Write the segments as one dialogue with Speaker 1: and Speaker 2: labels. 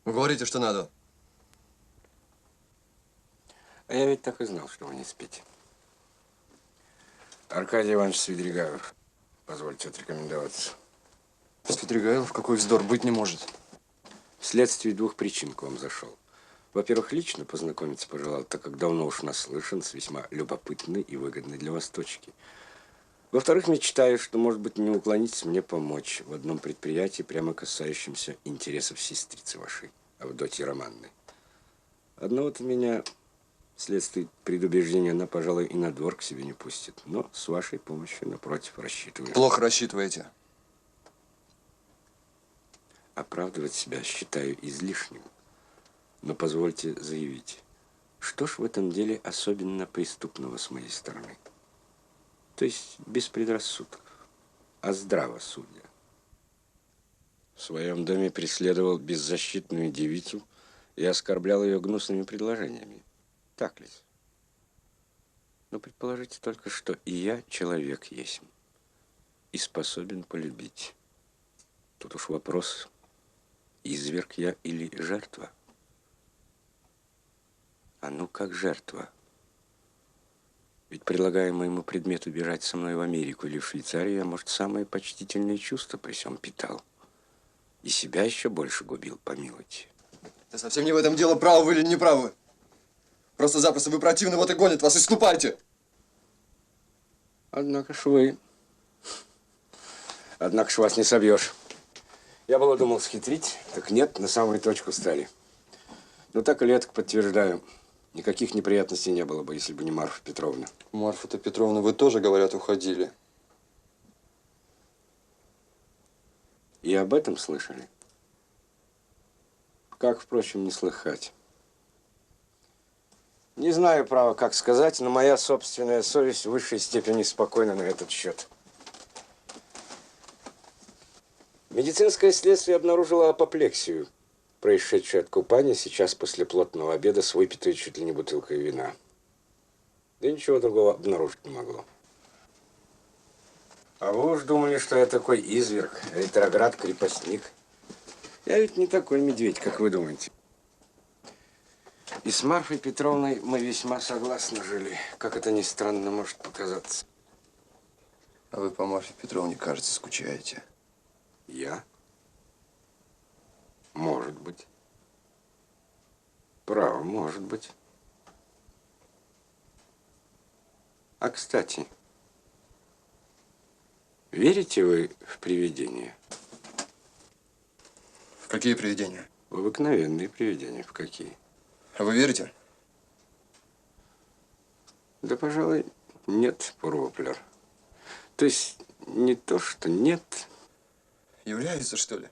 Speaker 1: Вы говорите, что надо.
Speaker 2: А я ведь так и знал, что вы не спите. Аркадий Иванович Свидригайлов. Позвольте отрекомендоваться.
Speaker 1: Свидригайлов? Какой вздор, быть не может.
Speaker 2: Вследствие двух причин к вам зашел. Во-первых, лично познакомиться пожелал, так как давно уж наслышан с весьма любопытной и выгодной для вас точки. Во-вторых, мечтаю, что, может быть, не уклонитесь мне помочь в одном предприятии, прямо касающемся интересов сестрицы вашей, Авдотьи Романны. Одного-то меня, вследствие предубеждения, она, пожалуй, и на двор к себе не пустит. Но с вашей помощью, напротив, рассчитываю.
Speaker 1: Плохо рассчитываете.
Speaker 2: Оправдывать себя считаю излишним. Но позвольте заявить, что ж в этом деле особенно преступного с моей стороны? То есть без предрассудков, а здраво судя. В своем доме преследовал беззащитную девицу и оскорблял ее гнусными предложениями. Так ли? Но предположите только, что и я человек есть и способен полюбить. Тут уж вопрос, изверг я или жертва? А ну как жертва? Ведь, предлагая моему предмету бежать со мной в Америку или в Швейцарию, я, может, самые почтительные чувства при всем питал. И себя еще больше губил, помилуйте.
Speaker 1: Да совсем не в этом дело, правы вы или не правы. Просто-запросто вы противны, вот и гонят вас, и ступайте.
Speaker 2: Однако ж вы... Однако ж вас не собьешь. Я было думал схитрить, так нет, на самую точку стали. Но так или этак подтверждаю. Никаких неприятностей не было бы, если бы не Марфа Петровна.
Speaker 1: Марфа-то Петровна, вы тоже, говорят, уходили.
Speaker 2: И об этом слышали? Как, впрочем, не слыхать. Не знаю, право, как сказать, но моя собственная совесть в высшей степени спокойна на этот счет. Медицинское следствие обнаружило апоплексию, происшедшую от купания сейчас после плотного обеда с выпитой чуть ли не бутылкой вина. Да ничего другого обнаружить не могло. А вы уж думали, что я такой изверг, ретроград-крепостник. Я ведь не такой медведь, как вы думаете. И с Марфой Петровной мы весьма согласно жили, как это ни странно может показаться.
Speaker 1: А вы по Марфе Петровне, кажется, скучаете.
Speaker 2: Я? Может быть. Право, может быть. А, кстати, верите вы в привидения?
Speaker 1: В какие привидения?
Speaker 2: В обыкновенные привидения. В какие?
Speaker 1: А вы верите?
Speaker 2: Да, пожалуй, нет, Пурвоплер. То есть, не то, что нет.
Speaker 1: Является, что ли?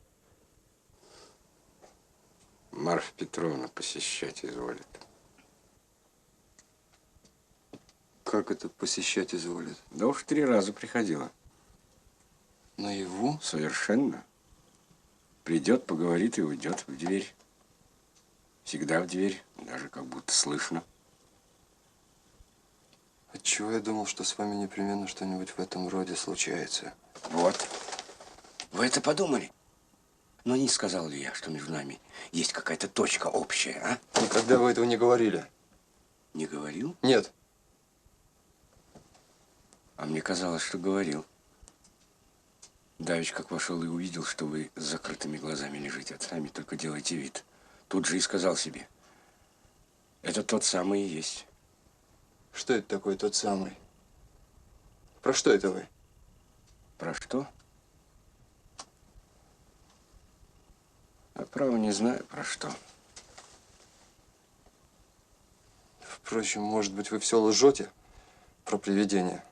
Speaker 2: Марфа Петровна посещать изволит.
Speaker 1: Как это посещать изволит?
Speaker 2: Да уж 3 раза приходила.
Speaker 1: Наяву?
Speaker 2: Совершенно. Придет, поговорит и уйдет в дверь. Всегда в дверь, даже как будто слышно.
Speaker 1: Отчего я думал, что с вами непременно что-нибудь в этом роде случается?
Speaker 2: Вот. Вы это подумали? Но не сказал ли я, что между нами есть какая-то точка общая, а?
Speaker 1: Никогда вы этого не говорили.
Speaker 2: Не говорил?
Speaker 1: Нет.
Speaker 2: А мне казалось, что говорил. Давич как вошел и увидел, что вы с закрытыми глазами лежите, а сами только делаете вид. Тут же и сказал себе. Это тот самый и есть.
Speaker 1: Что это такое тот самый? Про что это вы?
Speaker 2: Про что? А право не знаю, про что.
Speaker 1: Впрочем, может быть, вы все лжете про привидения?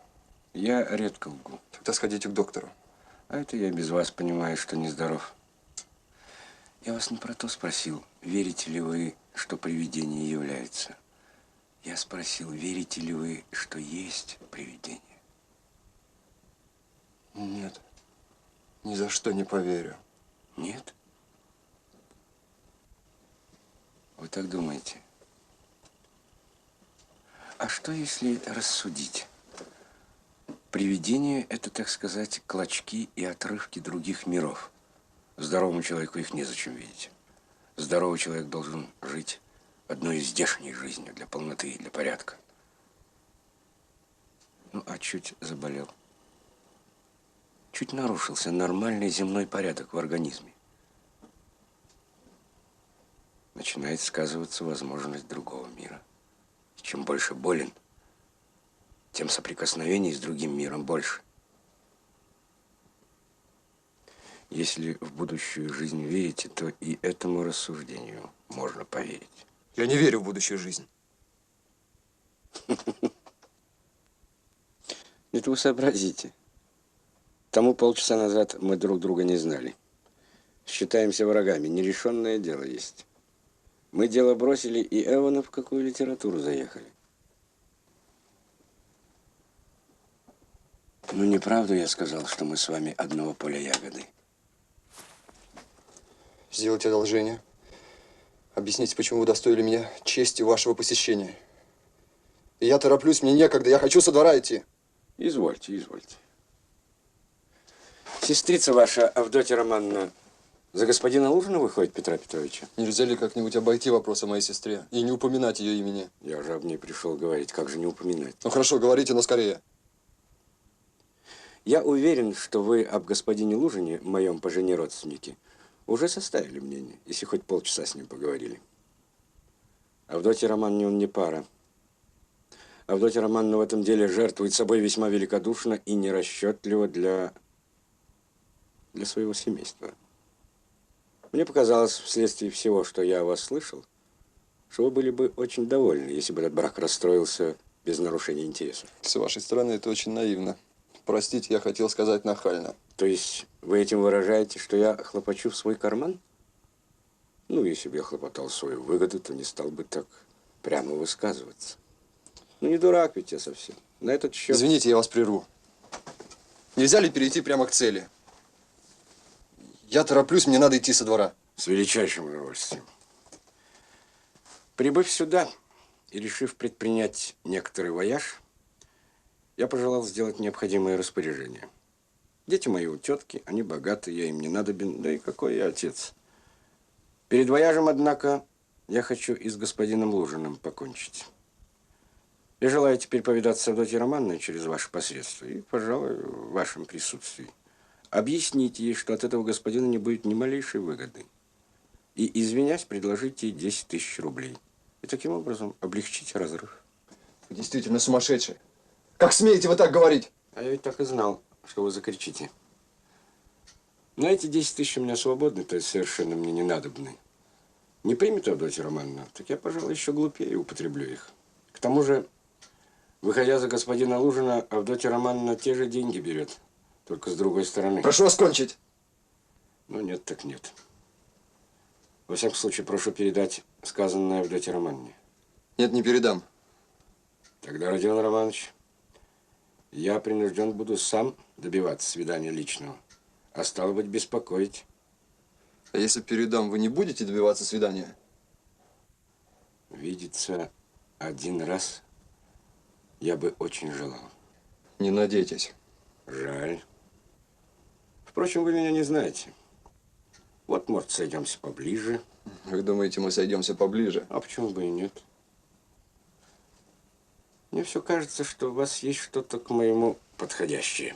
Speaker 2: Я редко лгу.
Speaker 1: Тогда сходите к доктору.
Speaker 2: А это я без вас понимаю, что нездоров. Я вас не про то спросил, верите ли вы, что привидение является. Я спросил, верите ли вы, что есть привидение.
Speaker 1: Нет, ни за что не поверю.
Speaker 2: Нет? Вы так думаете? А что, если рассудить? Привидение – это, так сказать, клочки и отрывки других миров. Здоровому человеку их незачем видеть. Здоровый человек должен жить одной здешней жизнью для полноты и для порядка. Ну, а чуть заболел. Чуть нарушился нормальный земной порядок в организме. Начинает сказываться возможность другого мира. И чем больше болен, тем соприкосновений с другим миром больше. Если в будущую жизнь верите, то и этому рассуждению можно поверить.
Speaker 1: Я не верю в будущую жизнь.
Speaker 2: Это вы сообразите. Тому полчаса назад мы друг друга не знали. Считаемся врагами. Нерешенное дело есть. Мы дело бросили, и Эвана в какую литературу заехали. Ну, неправду я сказал, что мы с вами одного поля ягоды.
Speaker 1: Сделайте одолжение. Объясните, почему вы удостоили меня чести вашего посещения. И я тороплюсь, мне некогда, я хочу со двора идти.
Speaker 2: Извольте, извольте. Сестрица ваша, Авдотья Романовна, за господина Лужина выходит, Петра Петровича?
Speaker 1: Нельзя ли как-нибудь обойти вопрос о моей сестре и не упоминать ее имени?
Speaker 2: Я уже об ней пришел говорить, как же не упоминать?
Speaker 1: Ну хорошо, говорите, но скорее.
Speaker 2: Я уверен, что вы об господине Лужине, моем по жене родственнике, уже составили мнение, если хоть полчаса с ним поговорили. Авдотья Романовне он не пара. Авдотья Романовна в этом деле жертвует собой весьма великодушно и нерасчетливо для своего семейства. Мне показалось, вследствие всего, что я о вас слышал, что вы были бы очень довольны, если бы этот брак расстроился без нарушения интересов.
Speaker 1: С вашей стороны это очень наивно. Простите, я хотел сказать нахально.
Speaker 2: То есть вы этим выражаете, что я хлопочу в свой карман? Ну, если бы я хлопотал в свою выгоду, то не стал бы так прямо высказываться. Ну, не дурак ведь я совсем. На этот счет...
Speaker 1: Извините, я вас прерву. Нельзя ли перейти прямо к цели? Я тороплюсь, мне надо идти со двора.
Speaker 2: С величайшим удовольствием. Прибыв сюда и решив предпринять некоторый вояж, я пожелал сделать необходимые распоряжения. Дети мои у тетки, они богаты, я им не надобен, да и какой я отец. Перед вояжем, однако, я хочу и с господином Лужиным покончить. Я желаю теперь повидаться с Авдотьей Романовной через ваше посредство и, пожалуй, в вашем присутствии. Объясните ей, что от этого господина не будет ни малейшей выгоды. И, извинясь, предложите ей 10 тысяч рублей. И таким образом облегчите разрыв.
Speaker 1: Вы действительно сумасшедший. Как смеете вы так говорить?
Speaker 2: А я ведь так и знал, что вы закричите. Но эти 10 тысяч у меня свободны, то есть совершенно мне не надобны. Не примет Авдотья Романовна, так я, пожалуй, еще глупее употреблю их. К тому же, выходя за господина Лужина, Авдотья Романовна те же деньги берет, только с другой стороны.
Speaker 1: Прошу вас кончить.
Speaker 2: Ну, нет, так нет. Во всяком случае, прошу передать сказанное Авдотье Романовне.
Speaker 1: Нет, не передам.
Speaker 2: Тогда, Родион Романович, я принужден буду сам добиваться свидания личного, а стало быть, беспокоить.
Speaker 1: А если передам, вы не будете добиваться свидания?
Speaker 2: Видеться один раз я бы очень желал.
Speaker 1: Не надейтесь.
Speaker 2: Жаль. Впрочем, вы меня не знаете. Вот, может, сойдемся поближе.
Speaker 1: Вы думаете, мы сойдемся поближе?
Speaker 2: А почему бы и нет? Мне все кажется, что у вас есть что-то к моему подходящее.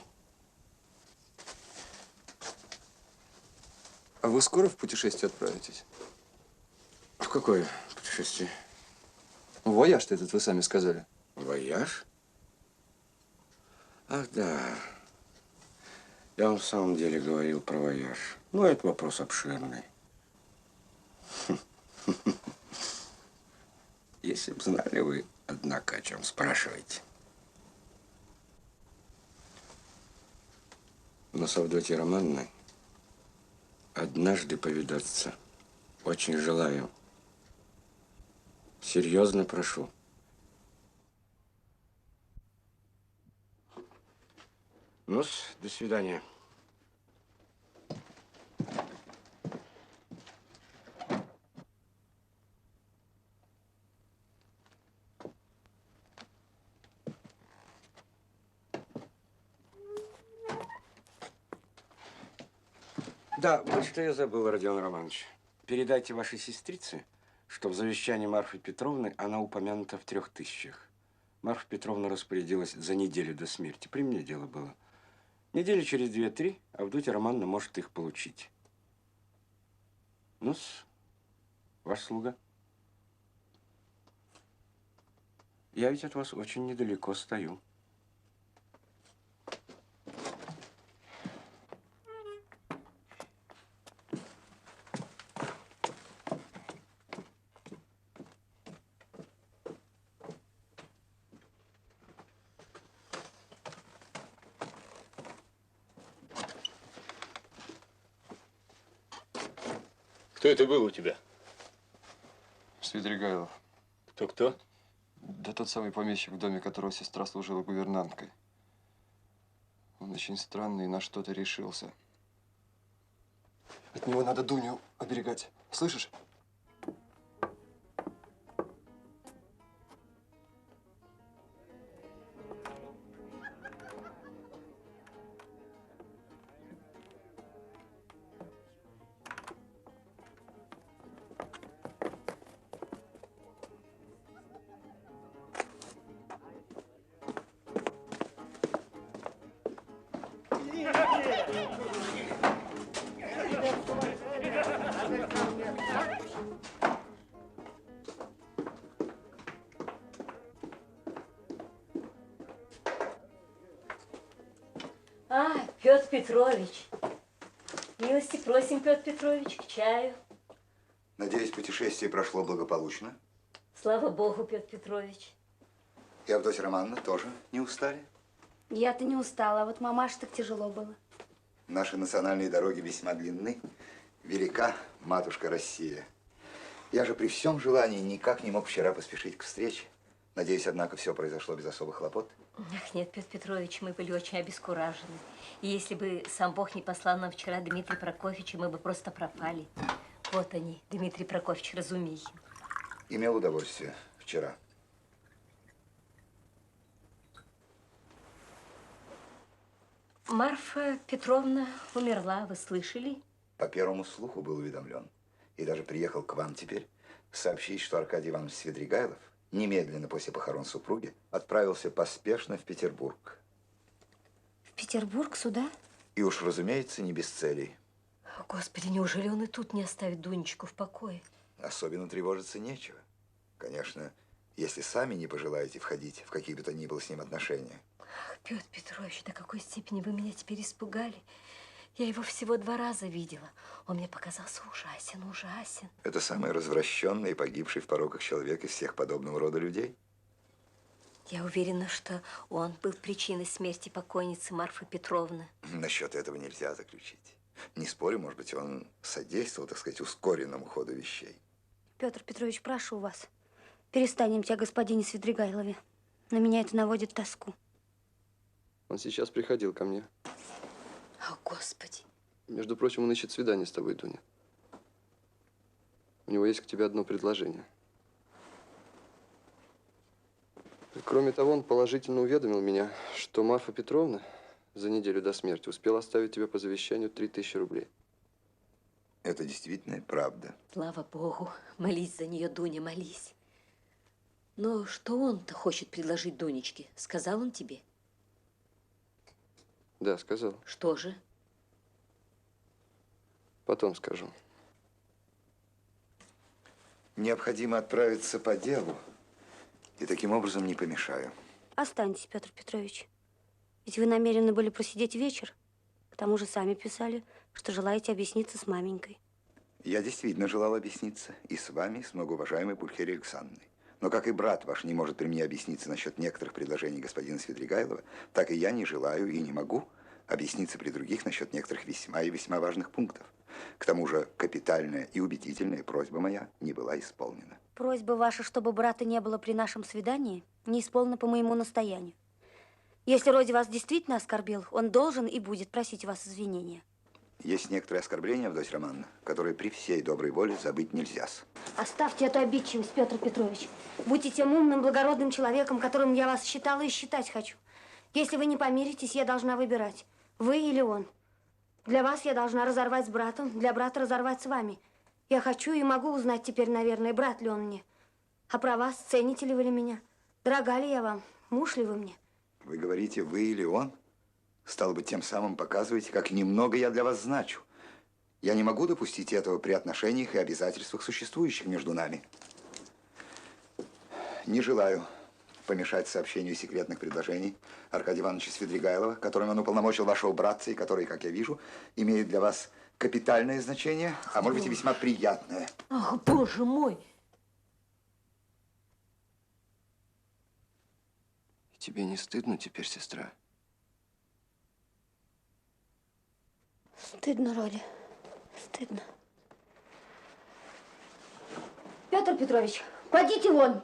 Speaker 1: А вы скоро в путешествие отправитесь?
Speaker 2: В какое путешествие?
Speaker 1: Вояж-то этот вы сами сказали.
Speaker 2: Вояж? Ах, да. Я вам в самом деле говорил про вояж. Ну, это вопрос обширный. Если бы знали вы, однако, о чем спрашиваете. Но с Авдотьей Романовной однажды повидаться очень желаю. Серьезно прошу. Ну-с, до свидания. Да, вот что я забыл, Родион Романович. передайте вашей сестрице, что в завещании Марфы Петровны она упомянута в 3000. Марфа Петровна распорядилась за неделю до смерти. При мне дело было. Недели через 2-3 Авдотья Романовна может их получить. Ну-с, ваш слуга. Я ведь от вас очень недалеко стою.
Speaker 3: Кто это был у тебя?
Speaker 1: Свидригайлов.
Speaker 3: Кто-кто?
Speaker 1: Да тот самый помещик, в доме которого сестра служила гувернанткой. Он очень странный и на что-то решился. От него надо Дуню оберегать. Слышишь?
Speaker 4: Петр Петрович, милости просим, Петр Петрович, к чаю.
Speaker 5: Надеюсь, путешествие прошло благополучно.
Speaker 4: Слава Богу, Петр Петрович.
Speaker 5: И Авдотья Романовна тоже не устали?
Speaker 6: Я-то не устала, а вот мамаше так тяжело было.
Speaker 5: Наши национальные дороги весьма длинны. Велика матушка Россия. Я же при всем желании никак не мог вчера поспешить к встрече. Надеюсь, однако, все произошло без особых хлопот.
Speaker 4: Ах, нет, Петр Петрович, мы были очень обескуражены. И если бы сам Бог не послал нам вчера Дмитрия Прокофьевича, мы бы просто пропали. Вот они, Дмитрий Прокофьевич Разумихин.
Speaker 5: Имел удовольствие вчера.
Speaker 4: Марфа Петровна умерла, вы слышали?
Speaker 5: По первому слуху был уведомлен. И даже приехал к вам теперь сообщить, что Аркадий Иванович Свидригайлов немедленно после похорон супруги отправился поспешно в Петербург.
Speaker 6: В Петербург, сюда?
Speaker 5: И уж, разумеется, не без целей.
Speaker 4: О, Господи, неужели он и тут не оставит Дунечку в покое?
Speaker 5: Особенно тревожиться нечего. Конечно, если сами не пожелаете входить в какие бы то ни было с ним отношения.
Speaker 4: Ах, Петр Петрович, до какой степени вы меня теперь испугали. Я его всего 2 раза видела. Он мне показался ужасен, ужасен.
Speaker 5: Это самый развращенный и погибший в пороках человек из всех подобного рода людей.
Speaker 4: Я уверена, что он был причиной смерти покойницы Марфы Петровны.
Speaker 5: Насчет этого нельзя заключить. Не спорю, может быть, он содействовал, так сказать, ускоренному ходу вещей.
Speaker 6: Петр Петрович, прошу вас, перестанемте о господине Свидригайлове. На меня это наводит тоску.
Speaker 1: Он сейчас приходил ко мне.
Speaker 4: О, Господи.
Speaker 1: Между прочим, он ищет свидание с тобой, Дуня. У него есть к тебе одно предложение. И, кроме того, он положительно уведомил меня, что Марфа Петровна за неделю до смерти успела оставить тебе по завещанию 3000 рублей.
Speaker 5: Это действительно правда.
Speaker 4: Слава Богу. Молись за нее, Дуня, молись. Но что он-то хочет предложить Дунечке? Сказал он тебе?
Speaker 1: Да, сказал.
Speaker 4: Что же?
Speaker 1: Потом скажу.
Speaker 5: Необходимо отправиться по делу, и таким образом не помешаю.
Speaker 6: Останьтесь, Петр Петрович. Ведь вы намерены были просидеть вечер. К тому же сами писали, что желаете объясниться с маменькой.
Speaker 5: Я действительно желал объясниться и с вами, и с многоуважаемой Пульхерией Александровной. Но как и брат ваш не может при мне объясниться насчет некоторых предложений господина Свидригайлова, так и я не желаю и не могу объясниться при других насчет некоторых весьма и весьма важных пунктов. К тому же капитальная и убедительная просьба моя не была исполнена.
Speaker 6: Просьба ваша, чтобы брата не было при нашем свидании, не исполнена по моему настоянию. Если Роди вас действительно оскорбил, он должен и будет просить у вас извинения.
Speaker 5: Есть некоторые оскорбления, Авдотья Романовна, которые при всей доброй воле забыть нельзя-с.
Speaker 6: Оставьте эту обидчивость, Петр Петрович. Будьте тем умным, благородным человеком, которым я вас считала и считать хочу. Если вы не помиритесь, я должна выбирать, вы или он. Для вас я должна разорвать с братом, для брата разорвать с вами. Я хочу и могу узнать теперь, наверное, брат ли он мне. А про вас, цените ли вы ли меня? Дорога ли я вам? Муж ли вы мне?
Speaker 5: Вы говорите, вы или он? Стало быть, тем самым показываете, как немного я для вас значу. Я не могу допустить этого при отношениях и обязательствах, существующих между нами. Не желаю помешать сообщению секретных предложений Аркадия Ивановича Свидригайлова, которым он уполномочил вашего братца, и которые, как я вижу, имеют для вас капитальное значение, а может быть и весьма приятное.
Speaker 4: Ах, боже мой!
Speaker 1: Тебе не стыдно теперь, сестра?
Speaker 6: Стыдно, Родя, стыдно. Петр Петрович, пойдите вон.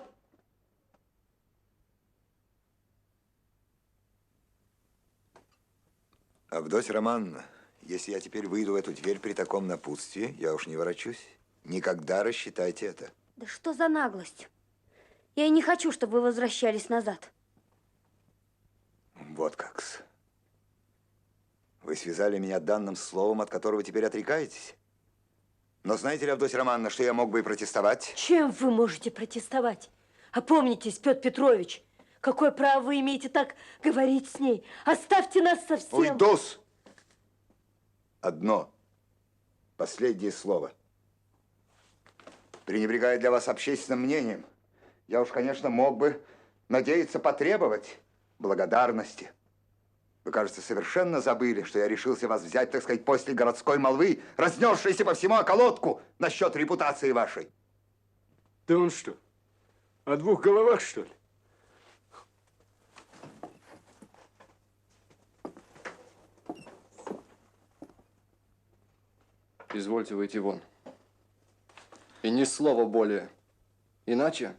Speaker 5: Авдотья Романовна, если я теперь выйду в эту дверь при таком напутствии, я уж не ворочусь. Никогда рассчитайте это.
Speaker 6: Да что за наглость? Я и не хочу, чтобы вы возвращались назад.
Speaker 5: Вот как-с. Вы связали меня данным словом, от которого теперь отрекаетесь? Но знаете ли, Авдотья Романовна, что я мог бы и протестовать?
Speaker 4: Чем вы можете протестовать? Опомнитесь, Петр Петрович, какое право вы имеете так говорить с ней? Оставьте нас совсем.
Speaker 5: Уйдус! Одно. Последнее слово. Пренебрегая для вас общественным мнением, я уж, конечно, мог бы надеяться потребовать благодарности. Вы, кажется, совершенно забыли, что я решился вас взять, так сказать, после городской молвы, разнесшейся по всему околотку насчет репутации вашей.
Speaker 2: Да он что, о двух головах, что ли?
Speaker 1: Извольте выйти вон. И ни слова более. Иначе...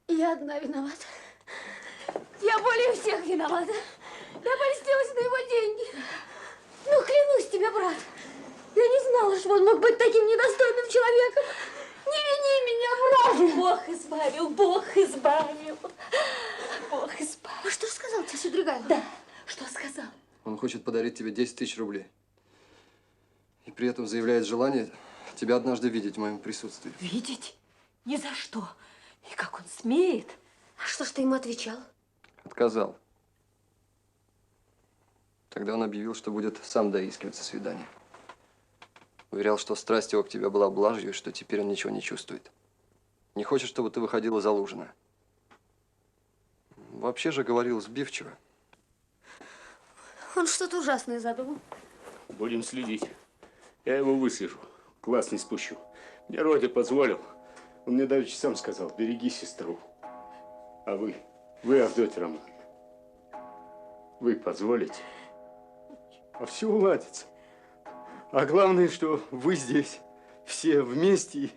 Speaker 6: Я одна виновата. Я более всех виновата. Я польстилась на его деньги. Ну, клянусь тебе, брат, я не знала, что он мог быть таким недостойным человеком. Не вини меня, брат.
Speaker 4: Бог избавил, Бог избавил. Бог избавил.
Speaker 6: А что сказал тебе Свидригайлов?
Speaker 4: Да, что сказал?
Speaker 1: Он хочет подарить тебе 10 тысяч рублей. И при этом заявляет желание тебя однажды видеть в моем присутствии.
Speaker 4: Видеть? Ни за что. И как он смеет?
Speaker 6: А что ж ты ему отвечал?
Speaker 1: Отказал. Тогда он объявил, что будет сам доискиваться свидания. Уверял, что страсть его к тебе была блажью, и что теперь он ничего не чувствует. Не хочет, чтобы ты выходила залужена. Вообще же говорил сбивчиво.
Speaker 6: Он что-то ужасное задумал.
Speaker 3: Будем следить. Я его выслежу. Глаз не спущу. Мне Родя позволил. Он мне даже сам сказал, береги сестру. А вы, Авдотья Романовна, вы позволите? А все уладится. А главное, что вы здесь, все вместе,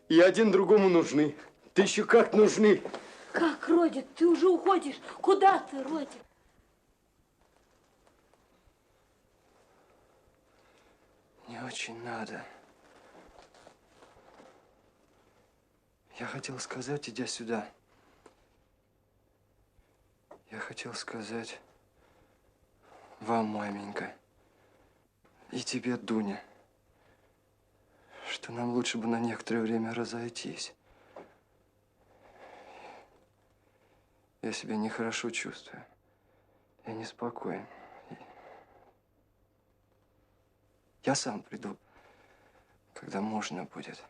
Speaker 3: и один другому нужны. Да еще как нужны.
Speaker 4: Как, Родя, ты уже уходишь? Куда ты, Родя?
Speaker 1: Не очень надо. Я хотел сказать, идя сюда. Я хотел сказать вам, маменька, и тебе, Дуня, что нам лучше бы на некоторое время разойтись. Я себя нехорошо чувствую. Я неспокоен. Я сам приду, когда можно будет.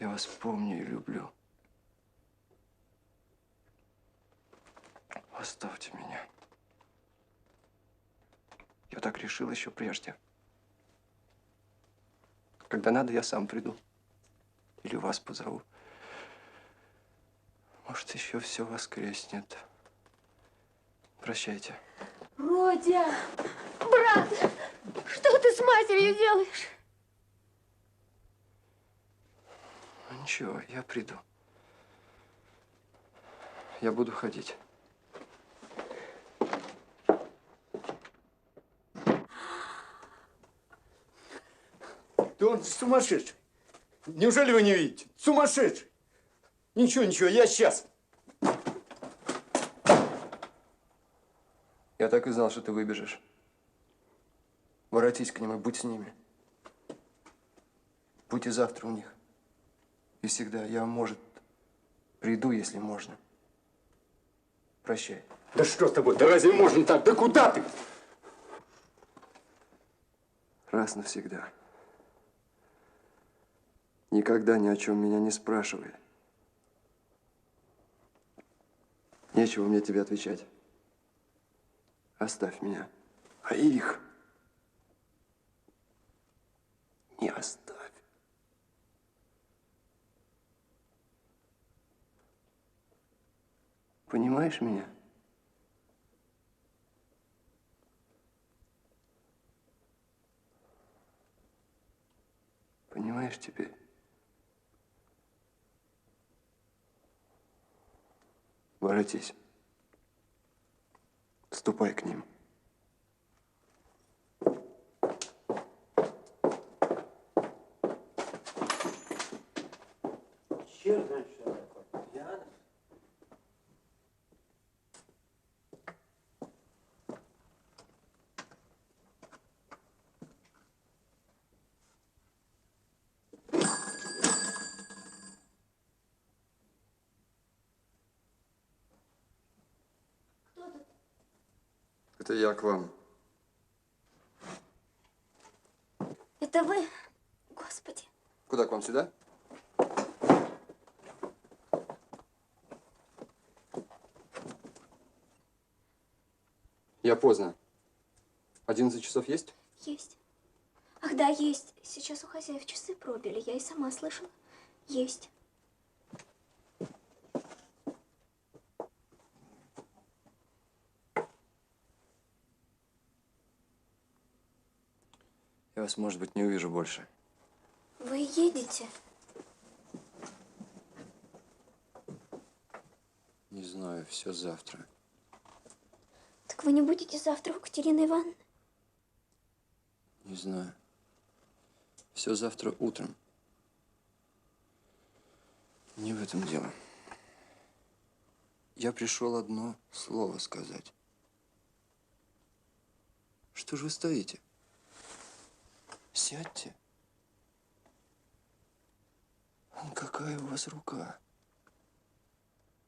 Speaker 1: Я вас помню и люблю. Оставьте меня. Я так решил еще прежде. Когда надо, я сам приду. Или вас позову. Может, еще все воскреснет. Прощайте.
Speaker 4: Родя!
Speaker 6: Брат, что ты с матерью делаешь?
Speaker 1: Ну, ничего, я приду. Я буду ходить.
Speaker 3: он сумасшедший. Неужели вы не видите? Сумасшедший. Ничего, ничего, я сейчас.
Speaker 1: Я так и знал, что ты выбежишь. Воротись к ним и будь с ними. Будь и завтра у них. И всегда. Я, может, приду, если можно. Прощай.
Speaker 3: Да что с тобой? Да разве можно так? Да куда ты?
Speaker 1: Раз навсегда. Никогда ни о чем меня не спрашивай. Нечего мне тебе отвечать. Оставь меня. А их не оставь. Понимаешь меня? Понимаешь теперь? Воротись. Ступай к ним.
Speaker 7: Черт знает, что такое. Янов?
Speaker 1: Это я к вам.
Speaker 6: Это вы? Господи.
Speaker 1: Куда, к вам, сюда? Я поздно. 11 часов есть?
Speaker 6: Есть. Ах, да, есть. Сейчас у хозяев часы пробили. Я и сама слышала. Есть.
Speaker 1: Я вас, может быть, не увижу больше.
Speaker 6: Вы едете?
Speaker 1: Не знаю, все завтра.
Speaker 6: Так вы не будете завтра у Катерины Ивановны?
Speaker 1: Не знаю. Все завтра утром. Не в этом дело. Я пришел одно слово сказать. Что же вы стоите? Сядьте. Какая у вас рука?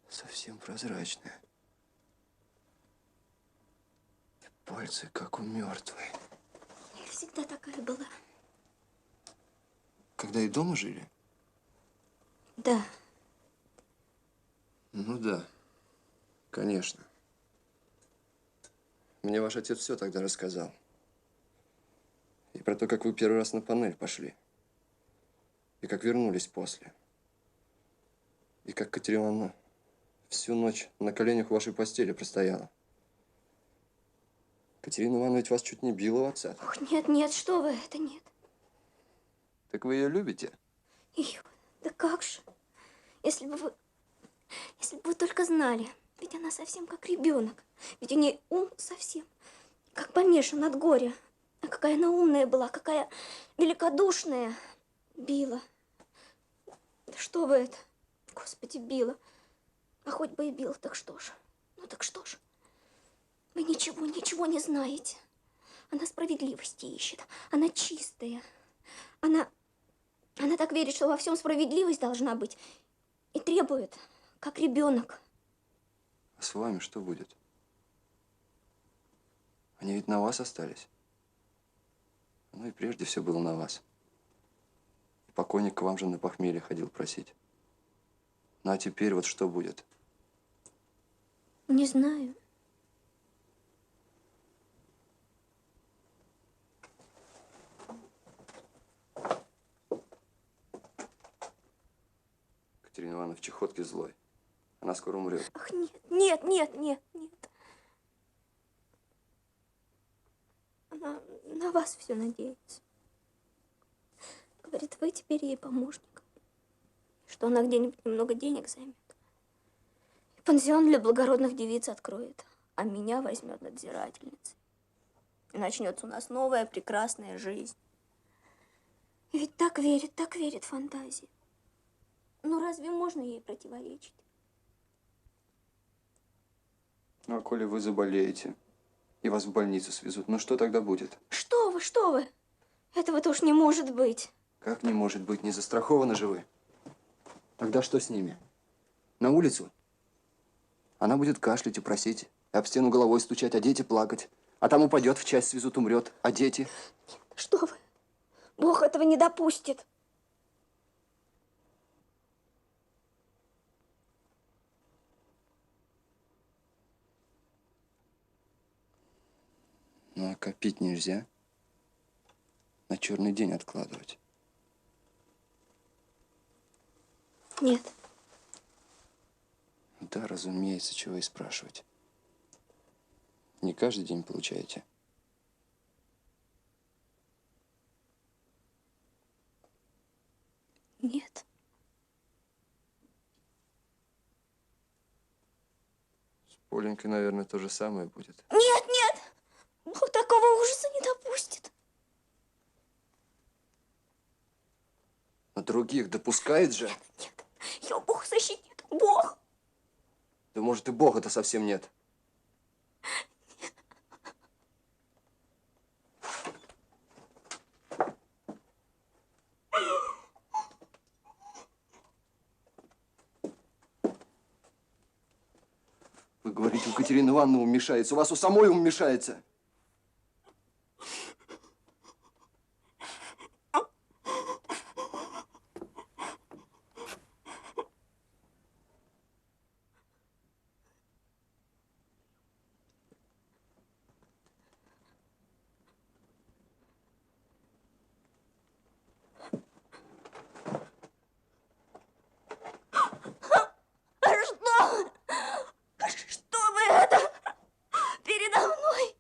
Speaker 1: Совсем прозрачная. И пальцы, как у мертвой.
Speaker 6: Я всегда такая была.
Speaker 1: Когда и дома жили?
Speaker 6: Да.
Speaker 1: Ну да, конечно. Мне ваш отец все тогда рассказал. И про то, как вы первый раз на панель пошли. И как вернулись после. И как Катерина Ивановна всю ночь на коленях в вашей постели простояла. Катерина Ивановна ведь вас чуть не била в отца.
Speaker 6: Ох, нет, нет, что вы, это нет.
Speaker 1: Так вы ее любите?
Speaker 6: Ее, да как же. Если бы вы только знали. Ведь она совсем как ребенок. Ведь у нее ум совсем как помешан от горя. А какая она умная была, какая великодушная. Била. Да что вы это? Господи, била. А хоть бы и била, так что ж? Ну так что ж? Вы ничего не знаете. Она справедливости ищет. Она чистая. Она так верит, что во всем справедливость должна быть. И требует, как ребенок.
Speaker 1: А с вами что будет? Они ведь на вас остались. Ну и прежде все было на вас. И покойник к вам же на похмелье ходил просить. Ну а теперь вот что будет?
Speaker 6: Не знаю.
Speaker 1: Катерина Ивановна в чехотке злой. Она скоро умрет.
Speaker 6: Ах, нет. Она на вас все надеется. Говорит, вы теперь ей помощник. Что она где-нибудь немного денег займет. И пансион для благородных девиц откроет. А меня возьмет надзирательницей. И начнется у нас новая прекрасная жизнь. Ведь так верит фантазии. Ну разве можно ей противоречить?
Speaker 1: Ну, а коли вы заболеете, и вас в больницу свезут, ну что тогда будет?
Speaker 6: Что вы, что вы? Этого-то уж не может быть.
Speaker 1: Как не может быть? Не застрахованы же вы. Тогда что с ними? На улицу? Она будет кашлять и просить, об стену головой стучать, а дети плакать. А там упадет, в часть свезут, умрет. А дети?
Speaker 6: Что вы? Бог этого не допустит.
Speaker 1: Ну, а копить нельзя. На черный день откладывать.
Speaker 6: Нет.
Speaker 1: Да, разумеется, чего и спрашивать. Не каждый день получаете.
Speaker 6: Нет.
Speaker 1: С Поленькой, наверное, то же самое будет.
Speaker 6: Нет, нет! Бог такого ужаса не допустит.
Speaker 1: Но других допускает же?
Speaker 6: Нет, ее Бог защитит. Бог!
Speaker 1: Да может и Бога-то совсем нет. Вы говорите, у Катерины Ивановны ум мешается. У вас у самой ум мешается.
Speaker 6: Что вы это передо мной?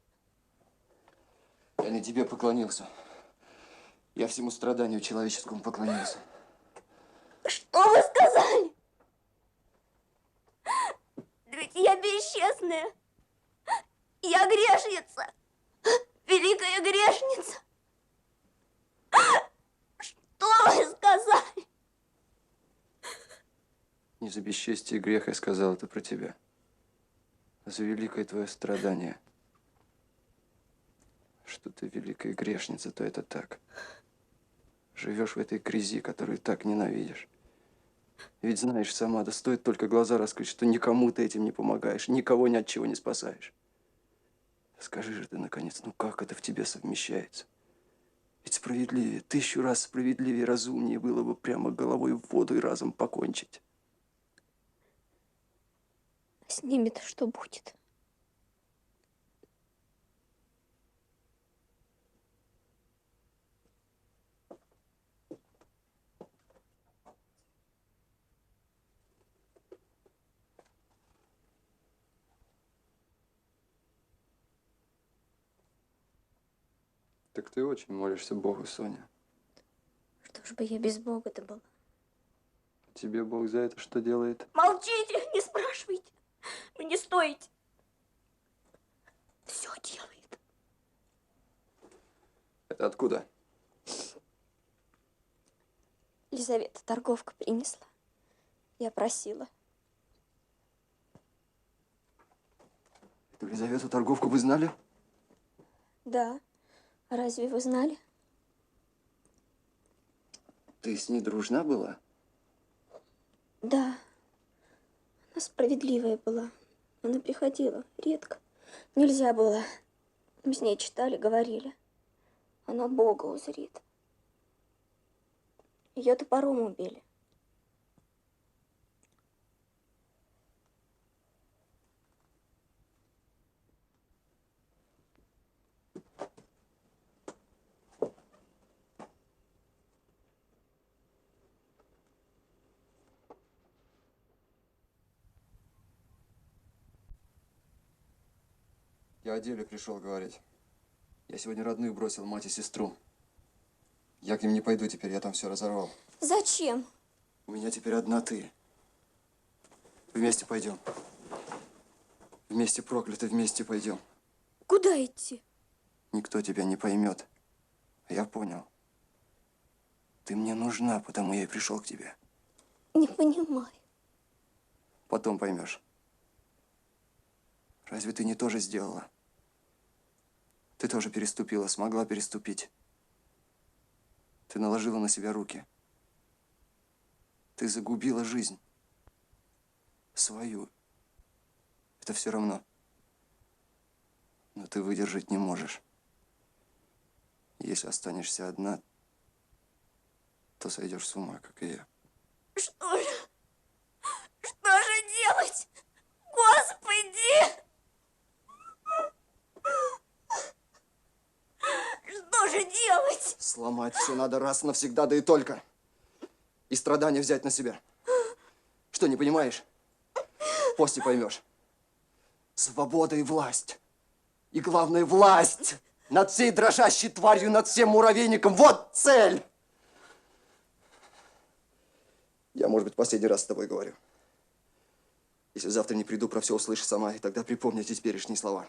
Speaker 1: Я не тебе поклонился. Я всему страданию человеческому поклонился.
Speaker 6: Что вы сказали? Да ведь я бесчестная. Я грешница. Великая грешница. Что вы сказали?
Speaker 1: Не за бесчестие и грех я сказал это про тебя. А за великое твое страдание. Что ты великая грешница, то это так. Живешь в этой грязи, которую так ненавидишь. Ведь знаешь сама, да стоит только глаза раскрыть, что никому ты этим не помогаешь, никого ни от чего не спасаешь. Скажи же ты, наконец, ну как это в тебе совмещается? Ведь справедливее, 1000 раз справедливее, разумнее было бы прямо головой в воду и разом покончить.
Speaker 6: С ними-то что будет?
Speaker 1: Так ты очень молишься Богу, Соня.
Speaker 6: Что ж бы я без Бога-то была?
Speaker 1: Тебе Бог за это что делает?
Speaker 6: Молчите, не спрашивайте. Вы не стоите. Все делает.
Speaker 1: Это откуда?
Speaker 6: Елизавета торговка принесла. Я просила.
Speaker 1: Эту Елизавету торговку вы знали?
Speaker 6: Да. А разве вы знали?
Speaker 1: Ты с ней дружна была?
Speaker 6: Да. Она справедливая была. Она приходила редко. Нельзя было. Мы с ней читали, говорили. Она Бога узрит. Ее топором убили.
Speaker 1: Я о деле пришел говорить. Я сегодня родных бросил, мать и сестру. Я к ним не пойду теперь, я там все разорвал.
Speaker 6: Зачем?
Speaker 1: У меня теперь одна ты. Вместе пойдем. Вместе прокляты, вместе пойдем.
Speaker 6: Куда идти?
Speaker 1: Никто тебя не поймет. А я понял. Ты мне нужна, потому я и пришел к тебе.
Speaker 6: Не понимаю.
Speaker 1: Потом поймешь. Разве ты не то же сделала? Ты тоже переступила, смогла переступить. Ты наложила на себя руки. Ты загубила жизнь. Свою. Это все равно. Но ты выдержать не можешь. Если останешься одна, то сойдешь с ума, как и я.
Speaker 6: Что же? Что же делать? Господи! Что же делать?
Speaker 1: Сломать все надо раз навсегда, да и только. И страдания взять на себя. Что, не понимаешь? После поймешь. Свобода и власть. И главное, власть над всей дрожащей тварью, над всем муравейником. Вот цель! Я, может быть, последний раз с тобой говорю. Если завтра не приду, про все услышишь сама, и тогда припомни теперешние слова.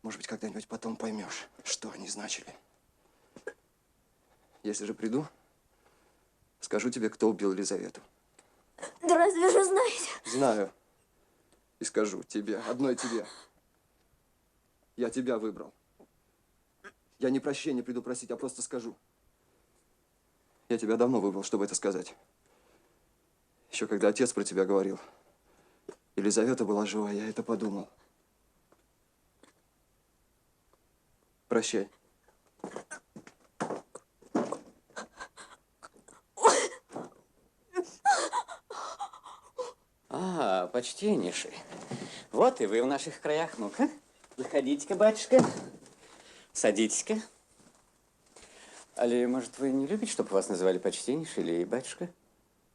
Speaker 1: Может быть, когда-нибудь потом поймешь, что они значили. Если же приду, скажу тебе, кто убил Елизавету.
Speaker 6: Да разве же знаете?
Speaker 1: Знаю. И скажу тебе, одной тебе. Я тебя выбрал. Я не прощения приду просить, а просто скажу. Я тебя давно выбрал, чтобы это сказать. Еще когда отец про тебя говорил. Елизавета была жива, я это подумал. Прощай.
Speaker 8: А, почтеннейший. Вот и вы в наших краях. Ну-ка, заходите-ка, батюшка. Садитесь-ка. Али, может, вы не любите, чтобы вас называли почтеннейший или батюшка?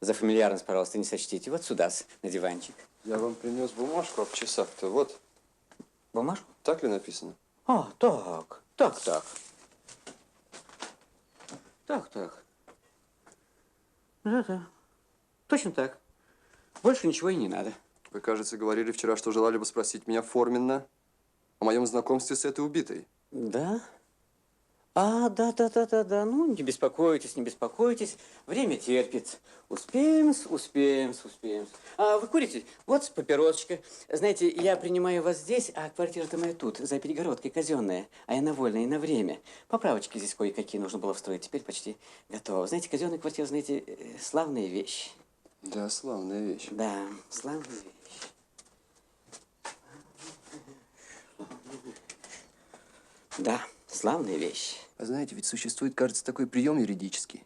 Speaker 8: За фамильярность, пожалуйста, не сочтите. Вот сюда, на диванчик.
Speaker 1: Я вам принес бумажку об часах-то. Вот.
Speaker 8: Бумажку?
Speaker 1: Так ли написано?
Speaker 8: А, так. Так. Да. Точно так. Больше ничего и не надо.
Speaker 1: Вы, кажется, говорили вчера, что желали бы спросить меня форменно о моем знакомстве с этой убитой.
Speaker 8: Да? А, да. Ну, не беспокойтесь. Время терпит. Успеем. А вы курите? Вот папиросочка. Знаете, я принимаю вас здесь, а квартира-то моя тут, за перегородкой, казенная. А я на вольное и на время. Поправочки здесь кое-какие нужно было встроить. Теперь почти готово. Знаете, казенная квартира, знаете, славная вещь.
Speaker 1: Да, славная вещь.
Speaker 8: Да, славная вещь. Да, славная вещь.
Speaker 1: А знаете, ведь существует, кажется, такой прием юридический.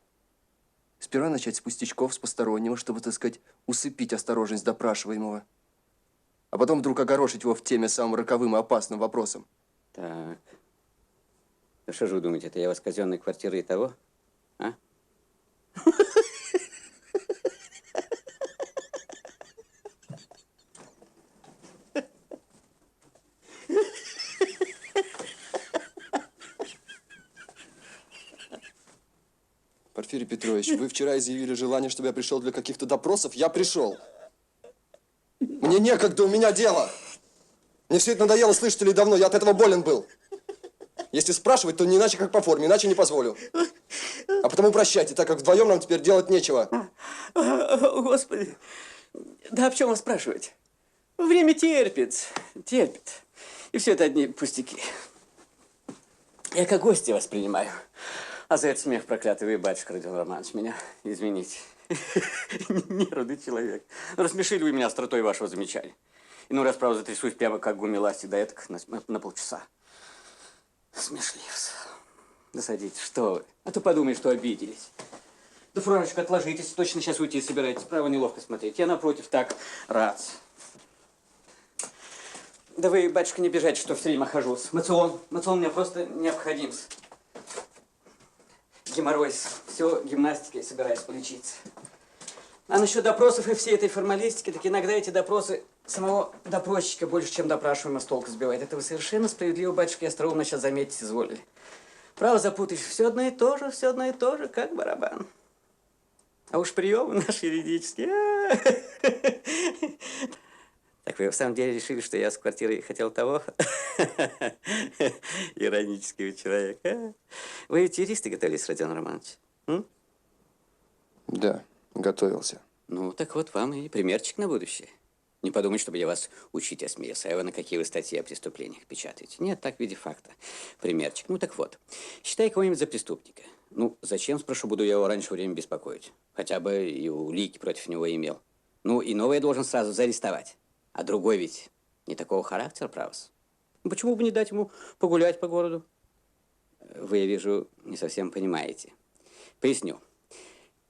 Speaker 1: Сперва начать с пустячков, с постороннего, чтобы, так сказать, усыпить осторожность допрашиваемого. А потом вдруг огорошить его в теме самым роковым и опасным вопросом.
Speaker 8: Так. Ну что же вы думаете, это я вас казенной квартиры и того? А?
Speaker 1: Порфирий Петрович, вы вчера изъявили желание, чтобы я пришел для каких-то допросов. Я пришел. Мне некогда, у меня дело. Мне все это надоело, слышите ли, давно. Я от этого болен был. Если спрашивать, то не иначе, как по форме, иначе не позволю. А потому прощайте, так как вдвоем нам теперь делать нечего.
Speaker 8: Господи. Да об чем вас спрашивать? Время терпит. И все это одни пустяки. Я как гостя вас принимаю. А за этот смех проклятый вы, батюшка Родион Романович, меня извините. Нервный человек. Ну, рассмешили вы меня остротой вашего замечания. Иной раз, правда, затрясусь прямо как гумиластик, да это на полчаса. Смешливс. Да садитесь, что вы. А то подумай, что обиделись. Да, фуражечку отложитесь, точно сейчас уйти собираетесь. Право неловко смотреть. Я, напротив, так рад. Да вы, батюшка, не обижайте, что все время хожусь. Мацион мне просто необходим. Геморрой, все гимнастикой собираюсь полечиться. А насчет допросов и всей этой формалистики, так иногда эти допросы самого допросчика больше, чем допрашиваемого с толку сбивает. Это вы совершенно справедливо, батюшка, и остроумно сейчас заметить изволили. Право запутаешь, все одно и то же, как барабан. А уж приемы наши юридические. Так вы в самом деле решили, что я с квартирой хотел того? Иронический человек. Вы ведь юристы готовились, Родион Романович?
Speaker 1: Да, готовился.
Speaker 8: Ну, так вот вам и примерчик на будущее. Не подумать, чтобы я вас учить Асмеясаева, на какие вы статьи о преступлениях печатаете. Нет, так в виде факта. Примерчик. Ну, так вот. Считай кого-нибудь за преступника. Ну, зачем, спрошу, буду я его раньше времени беспокоить? Хотя бы и улики против него имел. Ну, иного я должен сразу заарестовать. А другой ведь не такого характера, правос. Ну, почему бы не дать ему погулять по городу? Вы, я вижу, не совсем понимаете. Поясню.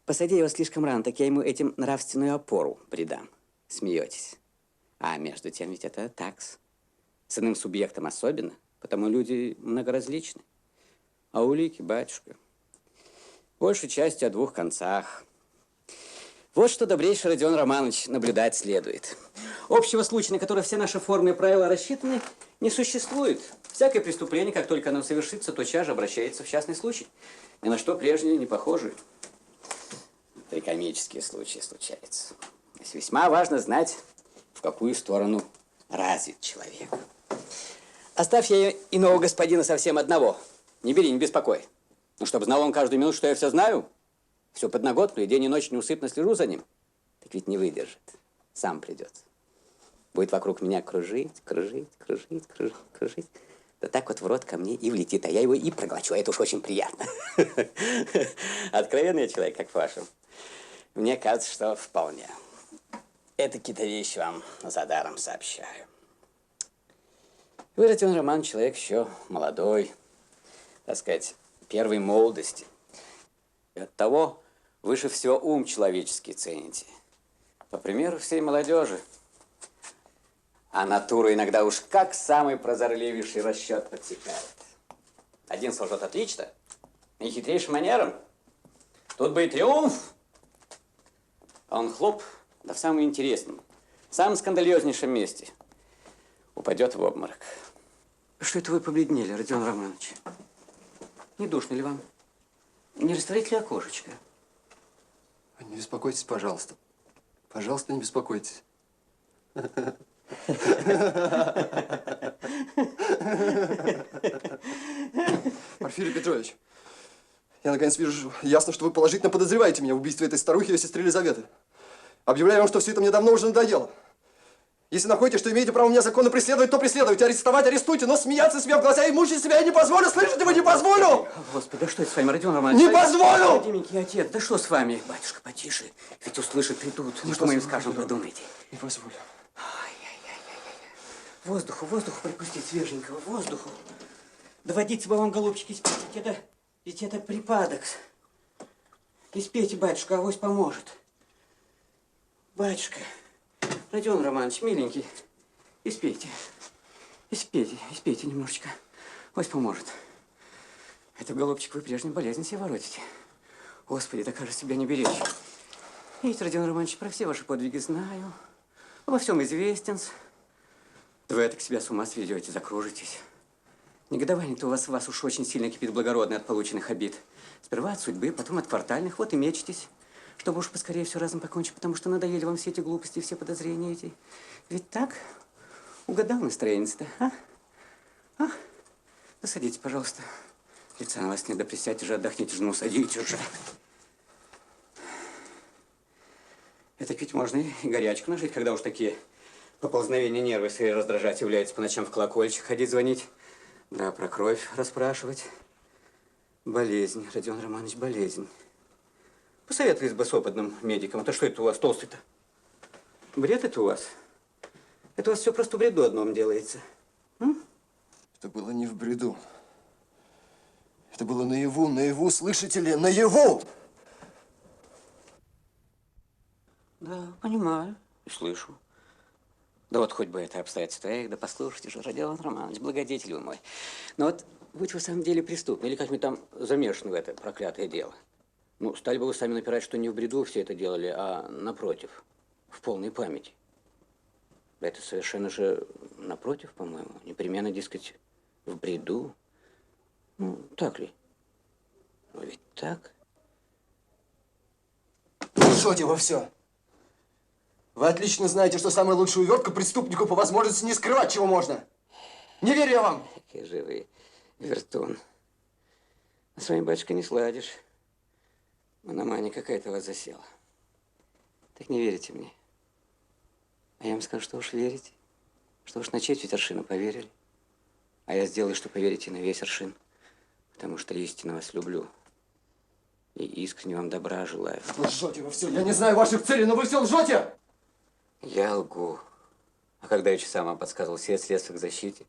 Speaker 8: Посади его слишком рано, так я ему этим нравственную опору придам. Смеетесь. А между тем ведь это такс. С иным субъектом особенно, потому люди многоразличны. А улики, батюшка, большей части о двух концах. Вот что, добрейший Родион Романович, наблюдать следует. Общего случая, на который все наши формы и правила рассчитаны, не существует. Всякое преступление, как только оно совершится, тотчас же обращается в частный случай. Ни на что прежнее не похоже. Трагикомические случаи случаются. Весьма важно знать, в какую сторону развит человек. Оставь я иного господина совсем одного. Не бери, не беспокой. Ну, чтобы знал он каждую минуту, что я все знаю, все подноготную, день и ночь неусыпно слежу за ним, так ведь не выдержит. Сам придет. Будет вокруг меня кружить. Да так вот в рот ко мне и влетит, а я его и проглочу. А это уж очень приятно. Откровенный человек, как по-вашему. Мне кажется, что вполне. Это какие-то вещи вам за даром сообщаю. Вы, Родион Романович, человек еще молодой, так сказать, первой молодости. И оттого выше всего ум человеческий цените. По примеру всей молодежи. А натуру иногда уж как самый прозорливейший расчет подсекает. Один солжет отлично, и хитрейшим манером. Тут бы и триумф. А он хлоп, да в самом интересном, в самом скандалезнейшем месте упадет в обморок. Что это вы побледнели, Родион Романович? Не душно ли вам? Не растворить ли окошечко?
Speaker 1: Не беспокойтесь, пожалуйста. Пожалуйста, не беспокойтесь. Порфирий Петрович, я наконец вижу ясно, что вы положительно подозреваете меня в убийстве этой старухи и ее сестры Елизаветы. Объявляю вам, что все это мне давно уже надоело. Если находите, что имеете право меня законно преследовать, то преследуйте, арестовать, арестуйте, но смеяться себе в глаза и мучить себя я не позволю, слышите вы, не позволю!
Speaker 8: Господи, да что это с вами, Родион Романович?
Speaker 1: Не позволю!
Speaker 8: Владимирский отец, да что с вами? Батюшка, потише, ведь услышат, придут. Ну что мы им скажем, подумайте.
Speaker 1: Не позволю.
Speaker 8: Воздуху припустить свеженького, воздуху. Доводите бы вам, голубчики, спеть, ведь это припадок. И спейте, батюшка, авось поможет. Батюшка, Родион Романович, миленький, и спейте немножечко, авось поможет. Это, голубчик, вы прежнюю болезнь себе воротите. Господи, да кажется, себя не беречь. Видите, Родион Романович, про все ваши подвиги знаю, обо всем известен. Да вы это к себя с ума сведете, закружитесь. Негодование-то у вас уж очень сильно кипит благородное от полученных обид. Сперва от судьбы, потом от квартальных, вот и мечетесь. Чтобы уж поскорее все разом покончить, потому что надоели вам все эти глупости, все подозрения эти. Ведь так? Угадал настроение-то, а? Да садитесь, пожалуйста. Лица на вас нет, да присядьте же, отдохните же, ну садитесь же. Это ведь можно и горячку нажить, когда уж такие поползновения нервы свои раздражать являются по ночам в колокольчик ходить, звонить. Да, про кровь расспрашивать. Болезнь, Родион Романович, болезнь. Посоветуйтесь бы с опытным медиком. А то что это у вас толстый-то? Бред это у вас? Это у вас все просто в бреду одном делается.
Speaker 1: Это было не в бреду. Это было наяву, слышите ли, наяву!
Speaker 8: Да, понимаю и слышу. Да вот хоть бы это обстоятельство. Эх, да послушайте же, Родион Романович, благодетель вы мой. Но вот будь вы в самом деле преступны или как-нибудь там замешаны в это проклятое дело. Ну, стали бы вы сами напирать, что не в бреду все это делали, а напротив, в полной памяти. Это совершенно же напротив, по-моему. Непременно, дескать, в бреду. Ну, так ли? Ну, ведь так.
Speaker 1: Лжете во все. Вы отлично знаете, что самая лучшая увертка преступнику по возможности не скрывать, чего можно. Не верю я вам.
Speaker 8: Какие же вы, вертун. А с вами, батюшка, не сладишь. Мономания какая-то у вас засела. Так не верите мне. А я вам скажу, что уж верите. Что уж на четверть аршина поверили. А я сделаю, что поверите на весь аршин. Потому что истинно вас люблю. И искренне вам добра желаю.
Speaker 1: Вы лжете во все. Я не знаю ваших целей, но вы все лжете.
Speaker 8: Я лгу. А когда я часам вам подсказывал все средства к защите?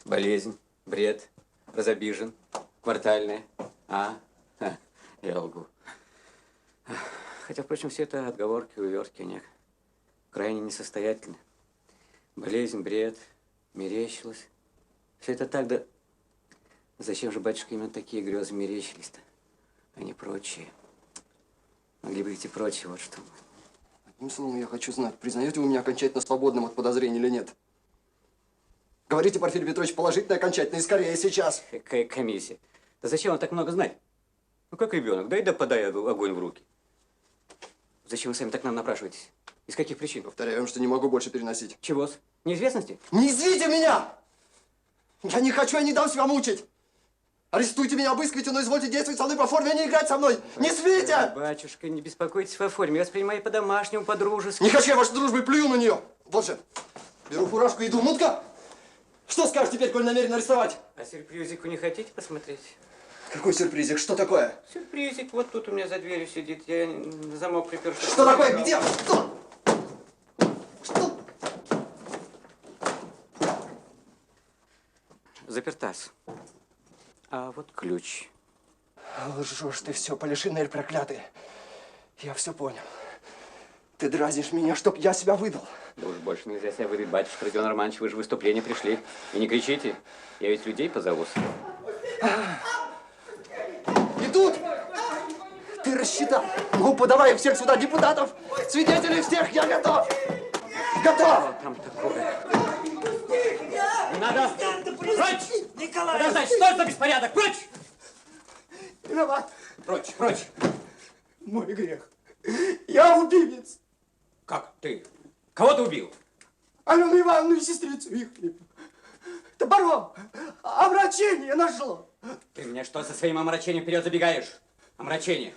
Speaker 8: Болезнь, бред, разобижен, квартальная. Я лгу. Хотя, впрочем, все это отговорки, увертки, они крайне несостоятельны. Болезнь, бред, мерещилось. Все это так, да зачем же, батюшка, именно такие грезы мерещились-то, а не прочие? Могли бы идти прочие, вот что.
Speaker 1: Одним словом, я хочу знать, признаете вы меня окончательно свободным от подозрений или нет? Говорите, Порфирий Петрович, положительно, окончательно и скорее, сейчас.
Speaker 8: Какая комиссия? Да зачем вам так много знать? Ну, как ребенок, дай да подай огонь в руки. Зачем вы сами так нам напрашиваетесь? Из каких причин?
Speaker 1: Повторяю вам, что не могу больше переносить.
Speaker 8: Чего-с? Неизвестности?
Speaker 1: Не извите меня! Я не хочу, я не дам себя мучить! Арестуйте меня, обыскивайте, но извольте действовать со мной по форме, а не играть со мной! Не свите!
Speaker 8: Батюшка, не беспокойтесь по форме, я воспринимаю по-домашнему, по-дружески.
Speaker 1: Не хочу я вашей дружбы, плюю на нее! Вот же, беру фуражку и иду. Ну-ка, что скажешь теперь, коль намерен арестовать?
Speaker 8: А сюрпризику не хотите посмотреть?
Speaker 1: Какой сюрпризик? Что такое?
Speaker 8: Сюрпризик, вот тут у меня за дверью сидит, я замок припер.
Speaker 1: Что такое? Где? Что? Что?
Speaker 8: Запертас. А вот ключ.
Speaker 1: Лжешь ты все, Полишинель проклятый. Я все понял. Ты дразнишь меня, чтоб я себя выдал.
Speaker 8: Да уж больше нельзя себя выдать, батюшка Родион Романович, вы же в выступление пришли. И не кричите, я ведь людей позову.
Speaker 1: Идут! Ты рассчитал. Ну, подавай их всех сюда, депутатов, свидетелей всех, я готов! Готов!
Speaker 8: Там такое. Не надо! Прочь! Николай! Подождать, что это за беспорядок? Прочь!
Speaker 1: Виноват.
Speaker 8: Прочь, прочь!
Speaker 1: Мой грех. Я убивец.
Speaker 8: Как ты? Кого ты убил?
Speaker 1: Алену Ивановну и сестрицу их. Топором. Омрачение нашло.
Speaker 8: Ты меня что со своим омрачением вперед забегаешь? Омрачение.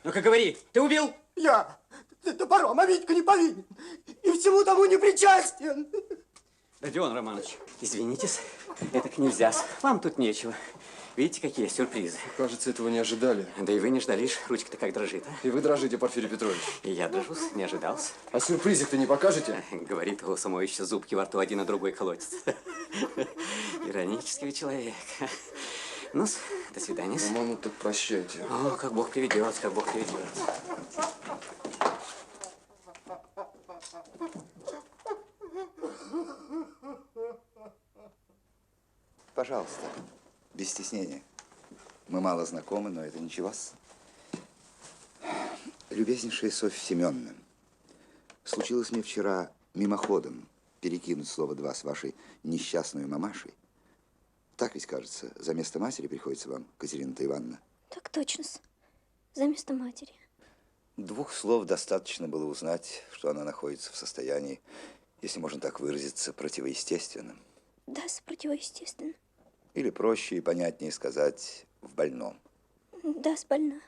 Speaker 8: Ну-ка говори, ты убил?
Speaker 1: Я топором, а Витька не повинен. И всему тому не причастен.
Speaker 8: Родион Романович, извинитесь, это нельзя. Вам тут нечего. Видите, какие сюрпризы?
Speaker 1: Кажется, этого не ожидали.
Speaker 8: Да и вы не ждались, ручка-то как дрожит, а?
Speaker 1: И вы дрожите, Порфирий Петрович.
Speaker 8: И я дрожусь, не ожидался.
Speaker 1: А сюрпризик-то не покажете?
Speaker 8: Говорит, у самого еще зубки во рту один на другой колотятся. Иронический человек. Ну, до свидания.
Speaker 1: По-моему, так прощайте.
Speaker 8: О, как Бог приведет, как Бог приведет.
Speaker 5: Пожалуйста, без стеснения. Мы мало знакомы, но это ничего. Любезнейшая Софья Семеновна, случилось мне вчера мимоходом перекинуть слово два с вашей несчастной мамашей. Так ведь, кажется, за место матери приходится вам, Катерина-то Ивановна?
Speaker 6: Так точно-с. За место матери.
Speaker 5: 2 слов достаточно было узнать, что она находится в состоянии, если можно так выразиться, противоестественном.
Speaker 6: Да, противоестественно.
Speaker 5: Или проще и понятнее сказать, в больном.
Speaker 6: Да, больна.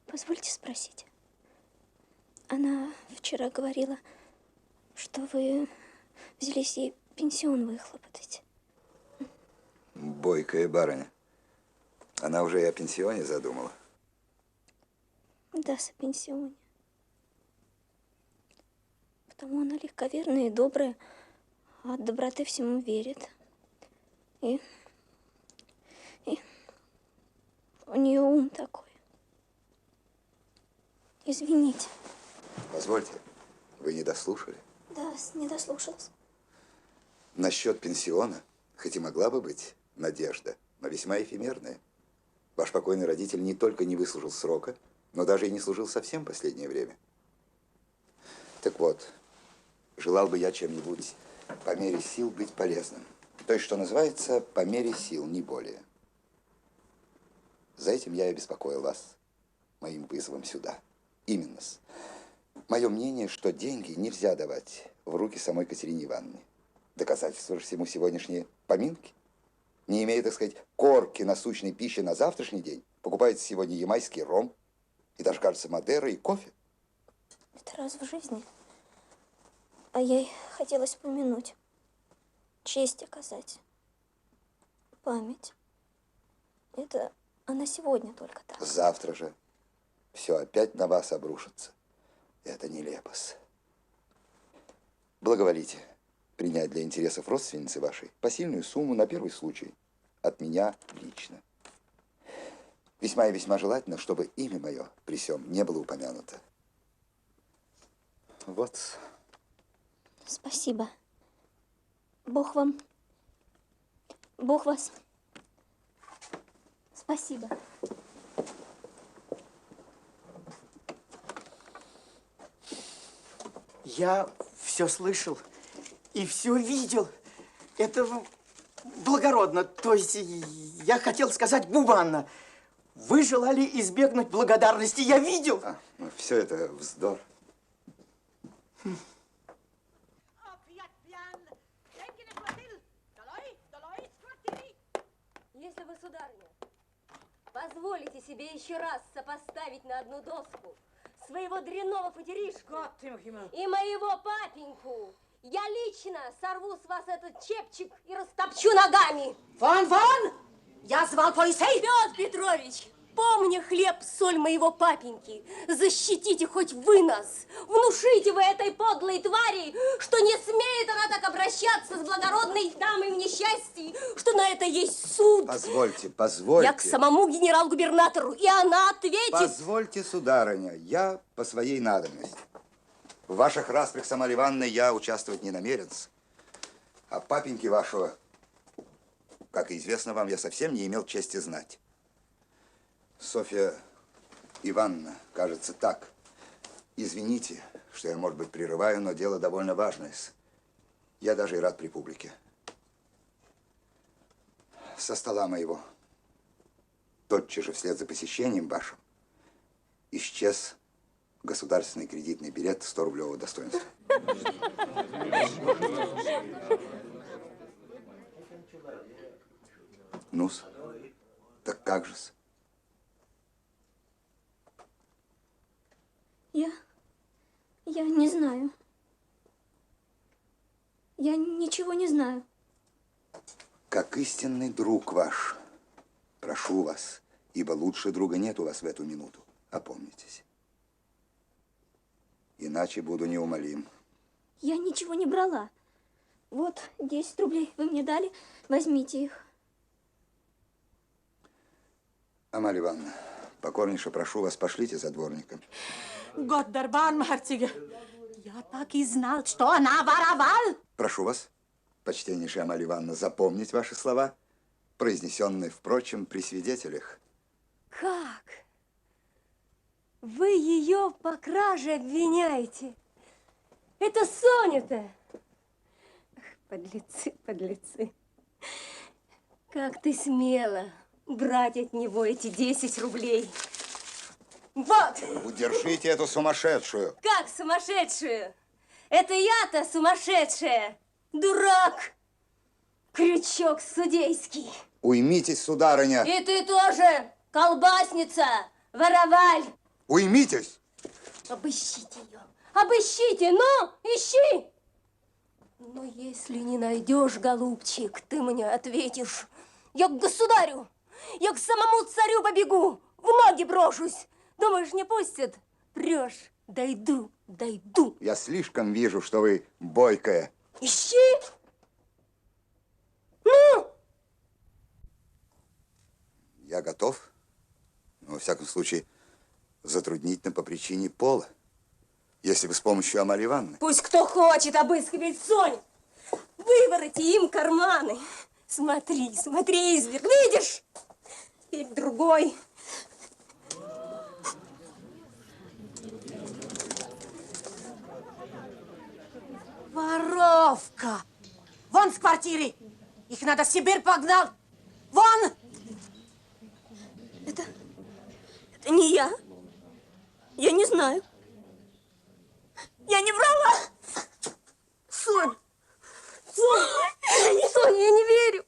Speaker 6: Позвольте спросить. Она вчера говорила, что вы взялись ей пенсион выхлопотать.
Speaker 5: Бойкая барыня. Она уже и о пенсионе задумала.
Speaker 6: Да, о пенсионе. Потому она легковерная и добрая, а от доброты всему верит. И у нее ум такой. Извините.
Speaker 5: Позвольте, вы не дослушали?
Speaker 6: Да, не дослушалась.
Speaker 5: Насчет пенсиона, хоть и могла бы быть надежда, но весьма эфемерная. Ваш покойный родитель не только не выслужил срока, но даже и не служил совсем последнее время. Так вот, желал бы я чем-нибудь по мере сил быть полезным. То есть, что называется, по мере сил, не более. За этим я и беспокоил вас моим вызовом сюда. Именно-с. Мое мнение, что деньги нельзя давать в руки самой Катерине Ивановне. Доказательство же всему сегодняшние поминки. Не имея, так сказать, корки насущной пищи на завтрашний день, покупается сегодня ямайский ром и даже, кажется, Мадера и кофе.
Speaker 6: Это раз в жизни. А ей хотелось помянуть, честь оказать, память. Это она сегодня только так.
Speaker 5: Завтра же все опять на вас обрушится. Это нелепость. Благоволите принять для интересов родственницы вашей посильную сумму на первый случай от меня лично. Весьма и весьма желательно, чтобы имя мое при сём не было упомянуто. Вот.
Speaker 6: Спасибо. Бог вас. Спасибо.
Speaker 8: Я все слышал и все видел. Это благородно. То есть я хотел сказать гуманно. Вы желали избегнуть благодарности. Я видел.
Speaker 5: Все это вздор.
Speaker 4: Если вы, сударыня, позволите себе еще раз сопоставить на одну доску своего дрянного потеришку и моего папеньку, я лично сорву с вас этот чепчик и растопчу ногами.
Speaker 9: Вон! Я звал полицей!
Speaker 4: Петр Петрович, помни хлеб, соль моего папеньки, защитите хоть вы нас, внушите вы этой подлой твари, что не смеет она так обращаться с благородной дамой в несчастье, что на это есть суд.
Speaker 5: Позвольте.
Speaker 4: Я к самому генерал-губернатору, и она ответит.
Speaker 5: Позвольте, сударыня, я по своей надобности. В ваших распрях с Амалией Ивановной я участвовать не намерен. А папеньки вашего, как и известно вам, я совсем не имел чести знать. Софья Ивановна, кажется, так. Извините, что я, может быть, прерываю, но дело довольно важное. Я даже и рад при публике. Со стола моего, тотчас же вслед за посещением вашим, исчез государственный кредитный билет 100-рублевого достоинства. Ну-с, так как же-с?
Speaker 6: Я не знаю. Я ничего не знаю.
Speaker 5: Как истинный друг ваш, прошу вас, ибо лучше друга нет у вас в эту минуту. Опомнитесь. Иначе буду неумолим.
Speaker 6: Я ничего не брала. Вот 10 рублей вы мне дали. Возьмите их.
Speaker 5: Амалия Ивановна, покорнейше прошу вас, пошлите за дворником.
Speaker 9: Гott der Barmherzige. Я так и знал, что она воровал.
Speaker 5: Прошу вас, почтеннейшая Амалия Ивановна, запомнить ваши слова, произнесенные, впрочем, при свидетелях.
Speaker 4: Как? Вы ее по краже обвиняете? Это Соня-то? Подлецы, подлецы. Как ты смела брать от него эти 10 рублей. Вот!
Speaker 5: Удержите эту сумасшедшую.
Speaker 4: Как сумасшедшую? Это я-то сумасшедшая. Дурак. Крючок судейский.
Speaker 5: Уймитесь, сударыня.
Speaker 4: И ты тоже, колбасница, вороваль.
Speaker 5: Уймитесь.
Speaker 4: Обыщите ее. Обыщите, ну, ищи. Но если не найдешь, голубчик, ты мне ответишь. Я к государю, я к самому царю побегу, в ноги брошусь. Думаешь, не пустят? Прешь. Дойду.
Speaker 5: Я слишком вижу, что вы бойкая.
Speaker 4: Ищи. Ну?
Speaker 5: Я готов, но, во всяком случае, затруднительно по причине пола. Если бы с помощью Амалии Ивановны.
Speaker 4: Пусть кто хочет обыскивать Сонь. Вывороти им карманы. Смотри, изверг. Видишь? Теперь другой.
Speaker 9: Воровка. Вон с квартиры. Их надо в Сибирь погнал. Вон!
Speaker 6: Это не я. Я не знаю. Я не брала. Сонь,
Speaker 4: Соня, я не верю.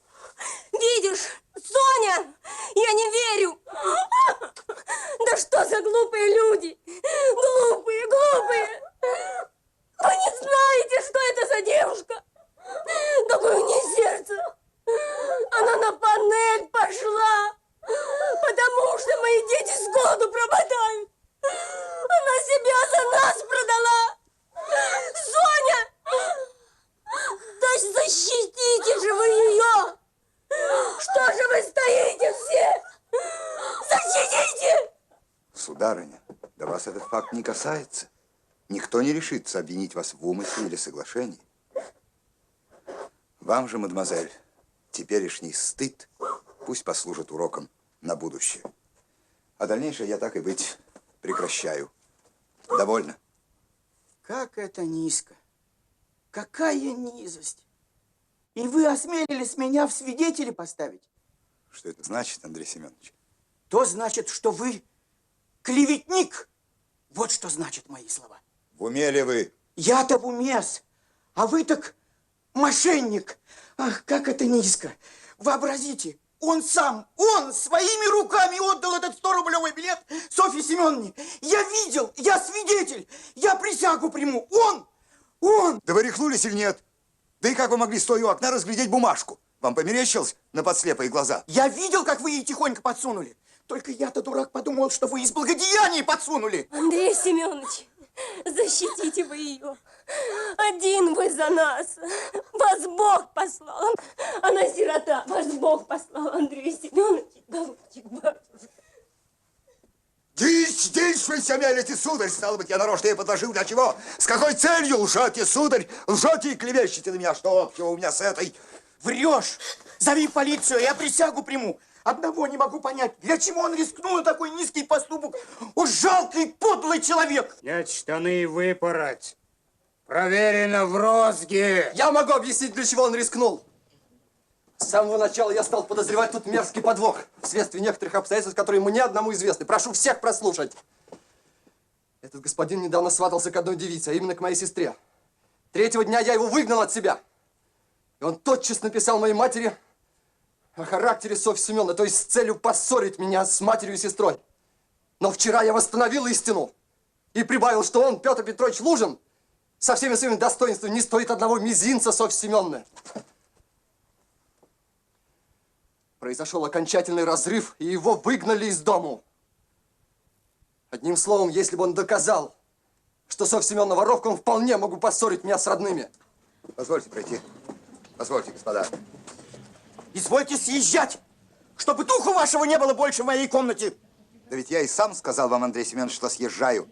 Speaker 4: Видишь, Соня, я не верю. Да что за глупые люди? Глупые, глупые. Вы не знаете, что это за девушка? Какое у нее сердце. Она на панель пошла, потому что мои дети с голоду пропадают. Она себя за нас продала. Соня! Да защитите же вы ее! Что же вы стоите все? Защитите!
Speaker 5: Сударыня, да вас этот факт не касается. Никто не решится обвинить вас в умысле или соглашении. Вам же, мадемуазель, теперешний стыд пусть послужит уроком на будущее. А дальнейшее я так и быть прекращаю. Довольно?
Speaker 10: Как это низко. Какая низость. И вы осмелились меня в свидетели поставить?
Speaker 5: Что это значит, Андрей Семенович?
Speaker 10: То значит, что вы клеветник. Вот что значит мои слова.
Speaker 5: В уме ли вы?
Speaker 10: Я-то в уме-с, а вы так мошенник. Ах, как это низко. Вообразите, он сам, он своими руками отдал этот 100-рублевый билет Софье Семеновне. Я видел, я свидетель, я присягу приму. Он!
Speaker 5: Да вы рехнулись или нет? Да и как вы могли, стоя у окна, разглядеть бумажку? Вам померещилось на подслепые глаза?
Speaker 10: Я видел, как вы ей тихонько подсунули. Только я-то, дурак, подумал, что вы из благодеяния подсунули.
Speaker 4: Андрей Семенович, защитите вы ее. Один вы за нас. Вас Бог послал. Она сирота. Вас Бог послал, Андрей Семенович. Голубчик, батюшка.
Speaker 5: Дичь вы себя мелите, сударь, стало быть, я нарочно ей подложил. Для чего? С какой целью лжете, сударь? Лжете и клевещете на меня. Что общего у меня с этой?
Speaker 10: Врешь. Зови полицию, я присягу приму. Одного не могу понять, для чего он рискнул на такой низкий поступок. О, жалкий, подлый человек!
Speaker 3: Снять штаны и выпороть. Проверено в розге.
Speaker 1: Я могу объяснить, для чего он рискнул. С самого начала я стал подозревать тут мерзкий подвох. Вследствие некоторых обстоятельств, которые мне одному известны. Прошу всех прослушать. Этот господин недавно сватался к одной девице, а именно к моей сестре. Третьего дня я его выгнал от себя. И он тотчас написал моей матери о характере Софьи Семеновны, то есть с целью поссорить меня с матерью и сестрой. Но вчера я восстановил истину и прибавил, что он, Петр Петрович Лужин, со всеми своими достоинствами не стоит одного мизинца Софьи Семеновны. Произошел окончательный разрыв, и его выгнали из дому. Одним словом, если бы он доказал, что Софья Семеновна воровка, он вполне мог бы поссорить меня с родными.
Speaker 5: Позвольте пройти. Позвольте, господа.
Speaker 10: Извольте съезжать, чтобы духу вашего не было больше в моей комнате.
Speaker 5: Да ведь я и сам сказал вам, Андрей Семенович, что съезжаю.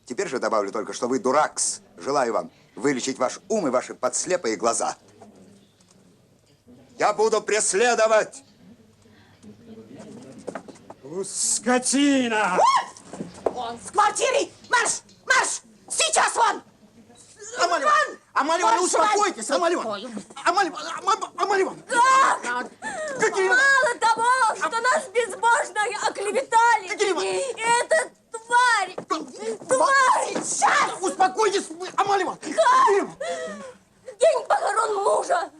Speaker 5: Теперь же добавлю только, что вы дуракс. Желаю вам вылечить ваш ум и ваши подслепые глаза. Я буду преследовать.
Speaker 3: Скотина!
Speaker 10: Вон с квартиры! Марш! Марш! Сейчас вон! Амаль Ивановна, успокойтесь, Амаль Ивановна! Амаль Ивановна!
Speaker 4: Как?
Speaker 10: Какие...
Speaker 4: Мало того, что нас безбожно оклеветали, эта тварь! Тварь!
Speaker 10: Сейчас! Успокойтесь, Амаль Ивановна!
Speaker 4: Как? День похорон мужа!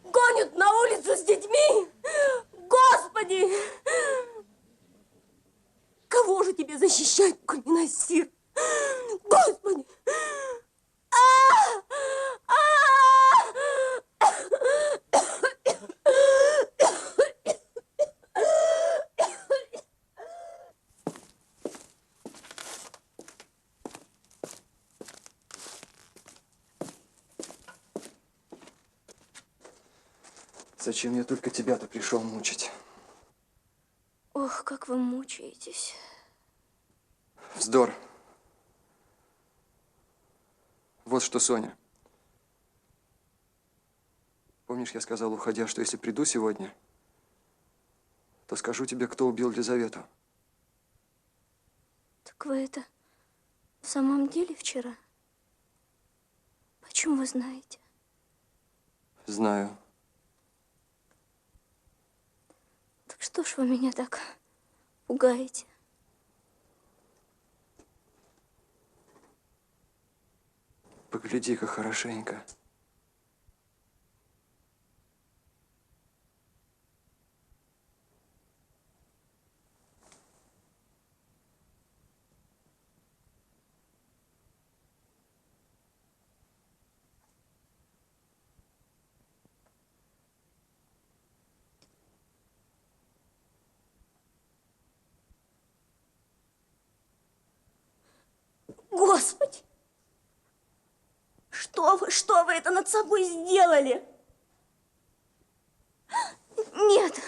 Speaker 4: Гонят на улицу с детьми! Господи! Кого же тебе защищать, коль не насир? Господи!
Speaker 1: Зачем я только тебя-то пришел мучить?
Speaker 4: Ох, как вы мучаетесь.
Speaker 1: Вздор. Вот что, Соня. Помнишь, я сказал, уходя, что если приду сегодня, то скажу тебе, кто убил Лизавету.
Speaker 4: Так вы это в самом деле вчера? Почему вы знаете?
Speaker 1: Знаю.
Speaker 4: Так что ж вы меня так пугаете?
Speaker 1: Погляди-ка хорошенько.
Speaker 6: Что вы это над собой сделали? Нет,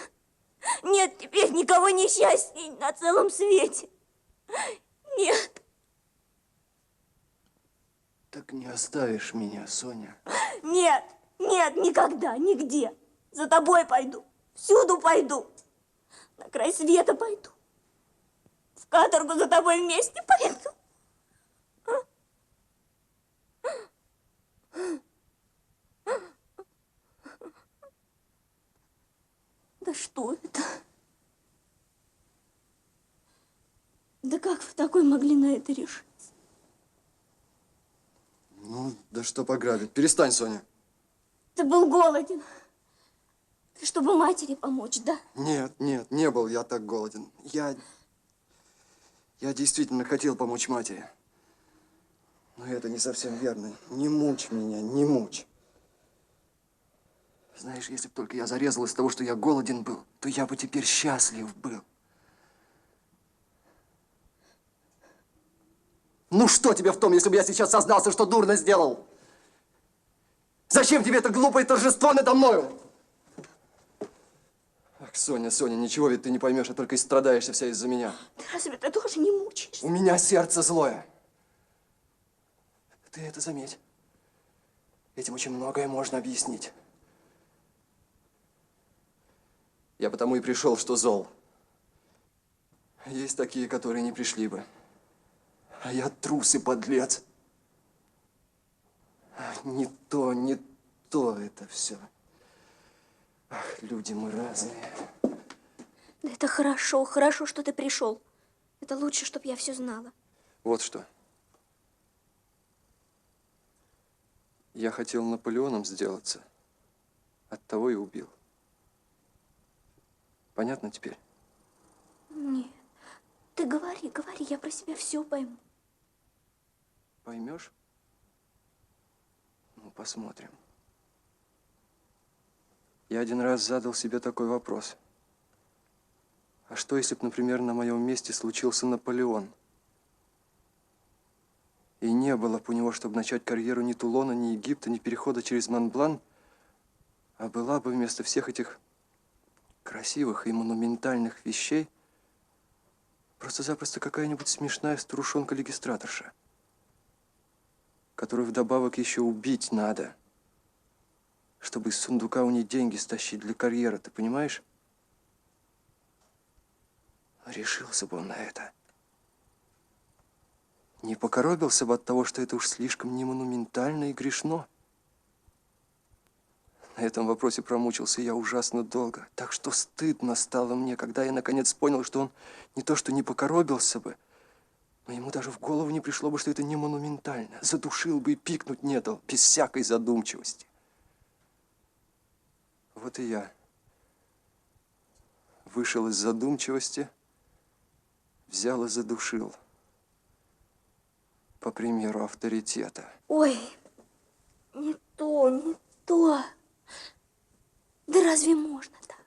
Speaker 6: нет, теперь никого несчастней на целом свете. Нет.
Speaker 1: Так не оставишь меня, Соня.
Speaker 6: Нет, нет, никогда, нигде. За тобой пойду, всюду пойду. На край света пойду. В каторгу за тобой вместе пойду. Да что это? Да как вы такой могли на это решить?
Speaker 1: Ну, да что пограбить. Перестань, Соня.
Speaker 6: Ты был голоден. Чтобы матери помочь, да?
Speaker 1: Нет, нет, не был я так голоден. Я действительно хотел помочь матери. Но это не совсем верно. Не мучь меня, не мучь. Знаешь, если бы только я зарезал из того, что я голоден был, то я бы теперь счастлив был. Ну что тебе в том, если бы я сейчас сознался, что дурно сделал? Зачем тебе это глупое торжество надо мною? Ах, Соня, Соня, ничего ведь ты не поймешь, а только и страдаешься вся из-за меня.
Speaker 6: Ты разве ты тоже не мучаешься?
Speaker 1: У меня сердце злое. Ты это заметь. Этим очень многое можно объяснить. Я потому и пришел, что зол. Есть такие, которые не пришли бы. А я трус и подлец. Не то это все. Ах, люди мы разные.
Speaker 6: Да это хорошо, хорошо, что ты пришел. Это лучше, чтобы я все знала.
Speaker 1: Вот что. Я хотел Наполеоном сделаться. Оттого и убил. Понятно теперь?
Speaker 6: Нет. Ты говори, говори, я про себя все пойму.
Speaker 1: Поймешь? Ну, посмотрим. Я один раз задал себе такой вопрос. А что, если бы, например, на моем месте случился Наполеон? И не было бы у него, чтобы начать карьеру ни Тулона, ни Египта, ни перехода через Монблан, а была бы вместо всех этих красивых и монументальных вещей просто-запросто какая-нибудь смешная старушонка-регистраторша, которую вдобавок еще убить надо, чтобы из сундука у ней деньги стащить для карьеры, ты понимаешь? Решился бы он на это. Не покоробился бы от того, что это уж слишком не монументально и грешно. На этом вопросе промучился я ужасно долго. Так что стыдно стало мне, когда я наконец понял, что он не то что не покоробился бы, но ему даже в голову не пришло бы, что это не монументально. Задушил бы и пикнуть не дал, без всякой задумчивости. Вот и я вышел из задумчивости, взял и задушил. По примеру авторитета.
Speaker 6: Ой, не то, не то. Да разве можно так?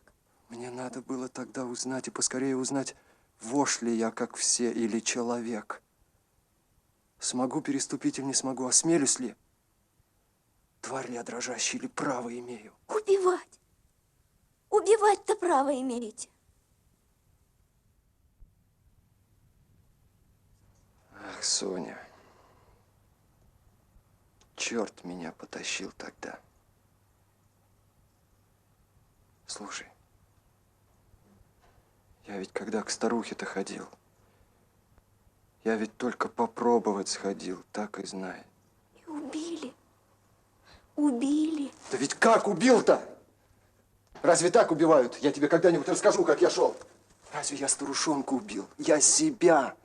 Speaker 1: Мне надо было тогда узнать, и поскорее узнать, вошь ли я, как все, или человек. Смогу переступить или не смогу, осмелюсь ли? Тварь ли я дрожащая, или право имею?
Speaker 6: Убивать. Убивать-то право имеете.
Speaker 1: Ах, Соня. Черт меня потащил тогда. Слушай, я ведь когда к старухе-то ходил, я ведь только попробовать сходил, так и знай.
Speaker 6: И убили. Убили.
Speaker 1: Да ведь как убил-то? Разве так убивают? Я тебе когда-нибудь расскажу, как я шел. Разве я старушонку убил? Я себя,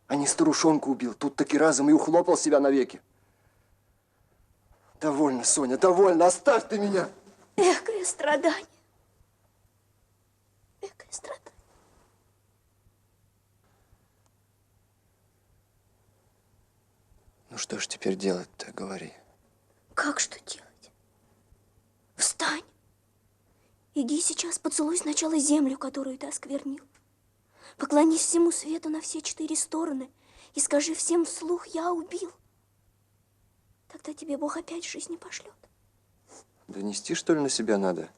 Speaker 1: а не старушонку убил. Тут таки разом и ухлопал себя навеки. Довольно, Соня, довольно, оставь ты меня.
Speaker 6: Экое страдание. Экое страдание.
Speaker 1: Ну что ж теперь делать-то, говори.
Speaker 6: Как что делать? Встань. Иди сейчас поцелуй сначала землю, которую ты осквернил. Поклонись всему свету на все 4 стороны и скажи всем вслух: я убил. Тогда тебе Бог опять жизнь не пошлет.
Speaker 1: Донести, что ли, на себя надо?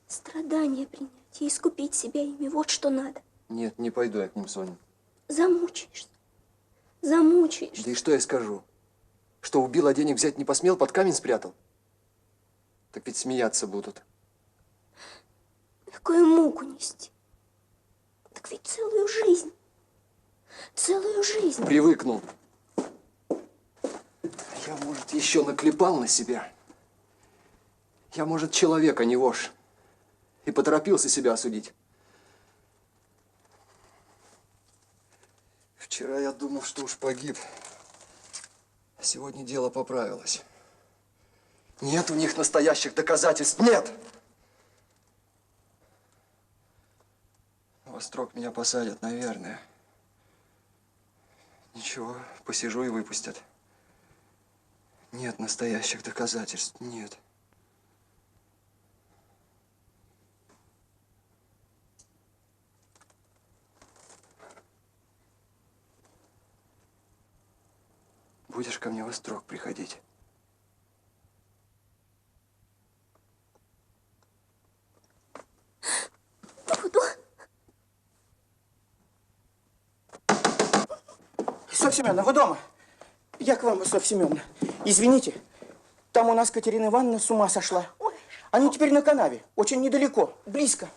Speaker 6: Страдания принять и искупить себя ими. Вот что надо.
Speaker 1: Нет, не пойду я к ним, Соня.
Speaker 6: Замучаешься. Замучаешься.
Speaker 1: Да и что я скажу? Что убил, а денег взять не посмел, под камень спрятал? Так ведь смеяться будут.
Speaker 6: Какую муку нести? Так ведь целую жизнь. Целую жизнь.
Speaker 1: Привыкнул. Я, может, еще наклепал на себя. Я, может, человек, а не вошь. И поторопился себя осудить. Вчера я думал, что уж погиб. Сегодня дело поправилось. Нет у них настоящих доказательств. Нет! Во строк меня посадят, наверное. Ничего, посижу и выпустят. Нет настоящих доказательств. Нет. Будешь ко мне во строк приходить?
Speaker 6: Буду.
Speaker 10: Софья Семеновна, вы дома? Я к вам, Софья Семеновна. Извините, там у нас Катерина Ивановна с ума сошла. Они теперь на канаве, очень недалеко, близко.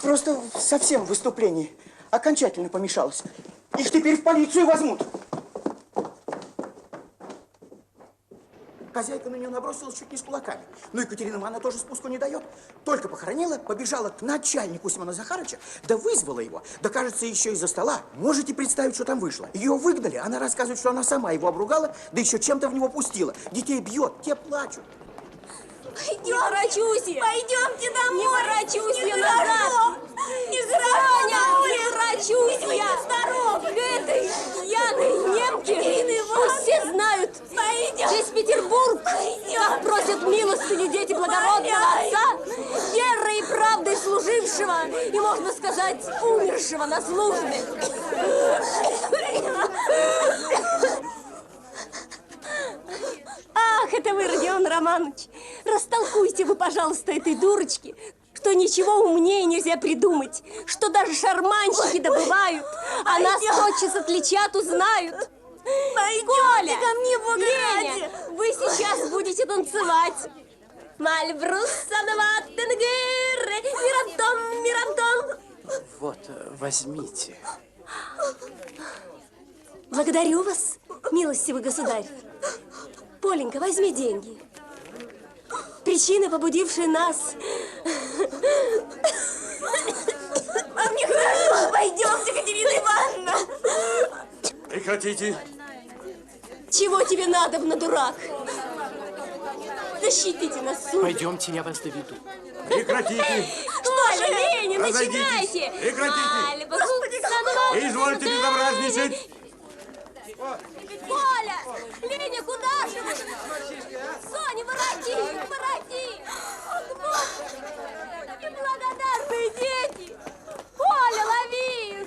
Speaker 10: Просто совсем в выступлении окончательно помешалась. Их теперь в полицию возьмут. Хозяйка на нее набросилась чуть не с кулаками. Ну и Катерина Ивановна тоже спуску не дает. Только похоронила, побежала к начальнику Семена Захарыча, да вызвала его. Да, кажется, еще из-за стола. Можете представить, что там вышло? Ее выгнали, она рассказывает, что она сама его обругала, да еще чем-то в него пустила. Детей бьет, те плачут.
Speaker 4: Не ворочусь я! Пойдемте домой! Не ворочусь я назад! Соня, не ворочусь я! К этой пьяной немке! Пусть все знают! Весь Петербург как просят милостыню дети благородного отца, верой и правдой служившего и, можно сказать, умершего на службе. Ах, это вы, Родион Романович! Растолкуйте вы, пожалуйста, этой дурочке, что ничего умнее нельзя придумать, что даже шарманщики добывают, а нас тотчас отличат, узнают. Коля, ко мне, Леня, вы сейчас будете танцевать. Мальбрус, Санваттенгер, Мирантон, Мирантон.
Speaker 8: Вот, возьмите.
Speaker 4: Благодарю вас, милостивый государь. Поленька, возьми деньги. Причина, побудившая нас. Вам нехорошо. Пойдемте, Катерина Ивановна.
Speaker 3: Прекратите.
Speaker 4: Чего тебе надобно, дурак? Защитите нас, суд.
Speaker 8: Пойдемте, я вас доведу.
Speaker 3: Прекратите.
Speaker 4: Что же, Леня, начинайте.
Speaker 3: Прекратите. Извольте безобразничать.
Speaker 4: Коля! Леня, куда же вы? Соня, вороти! Вороти! Неблагодарные дети! Коля, лови их!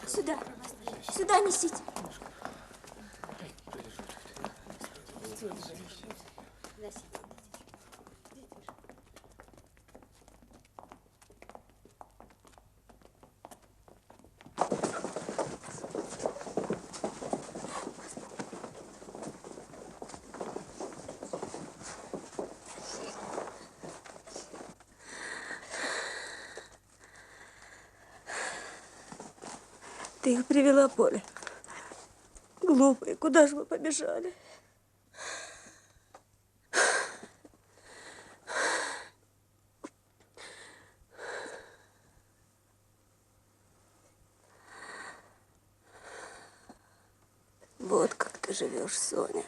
Speaker 4: Сюда, сюда несите. Ты их привела, Поля. Глупые, куда же вы побежали? живешь, Соня?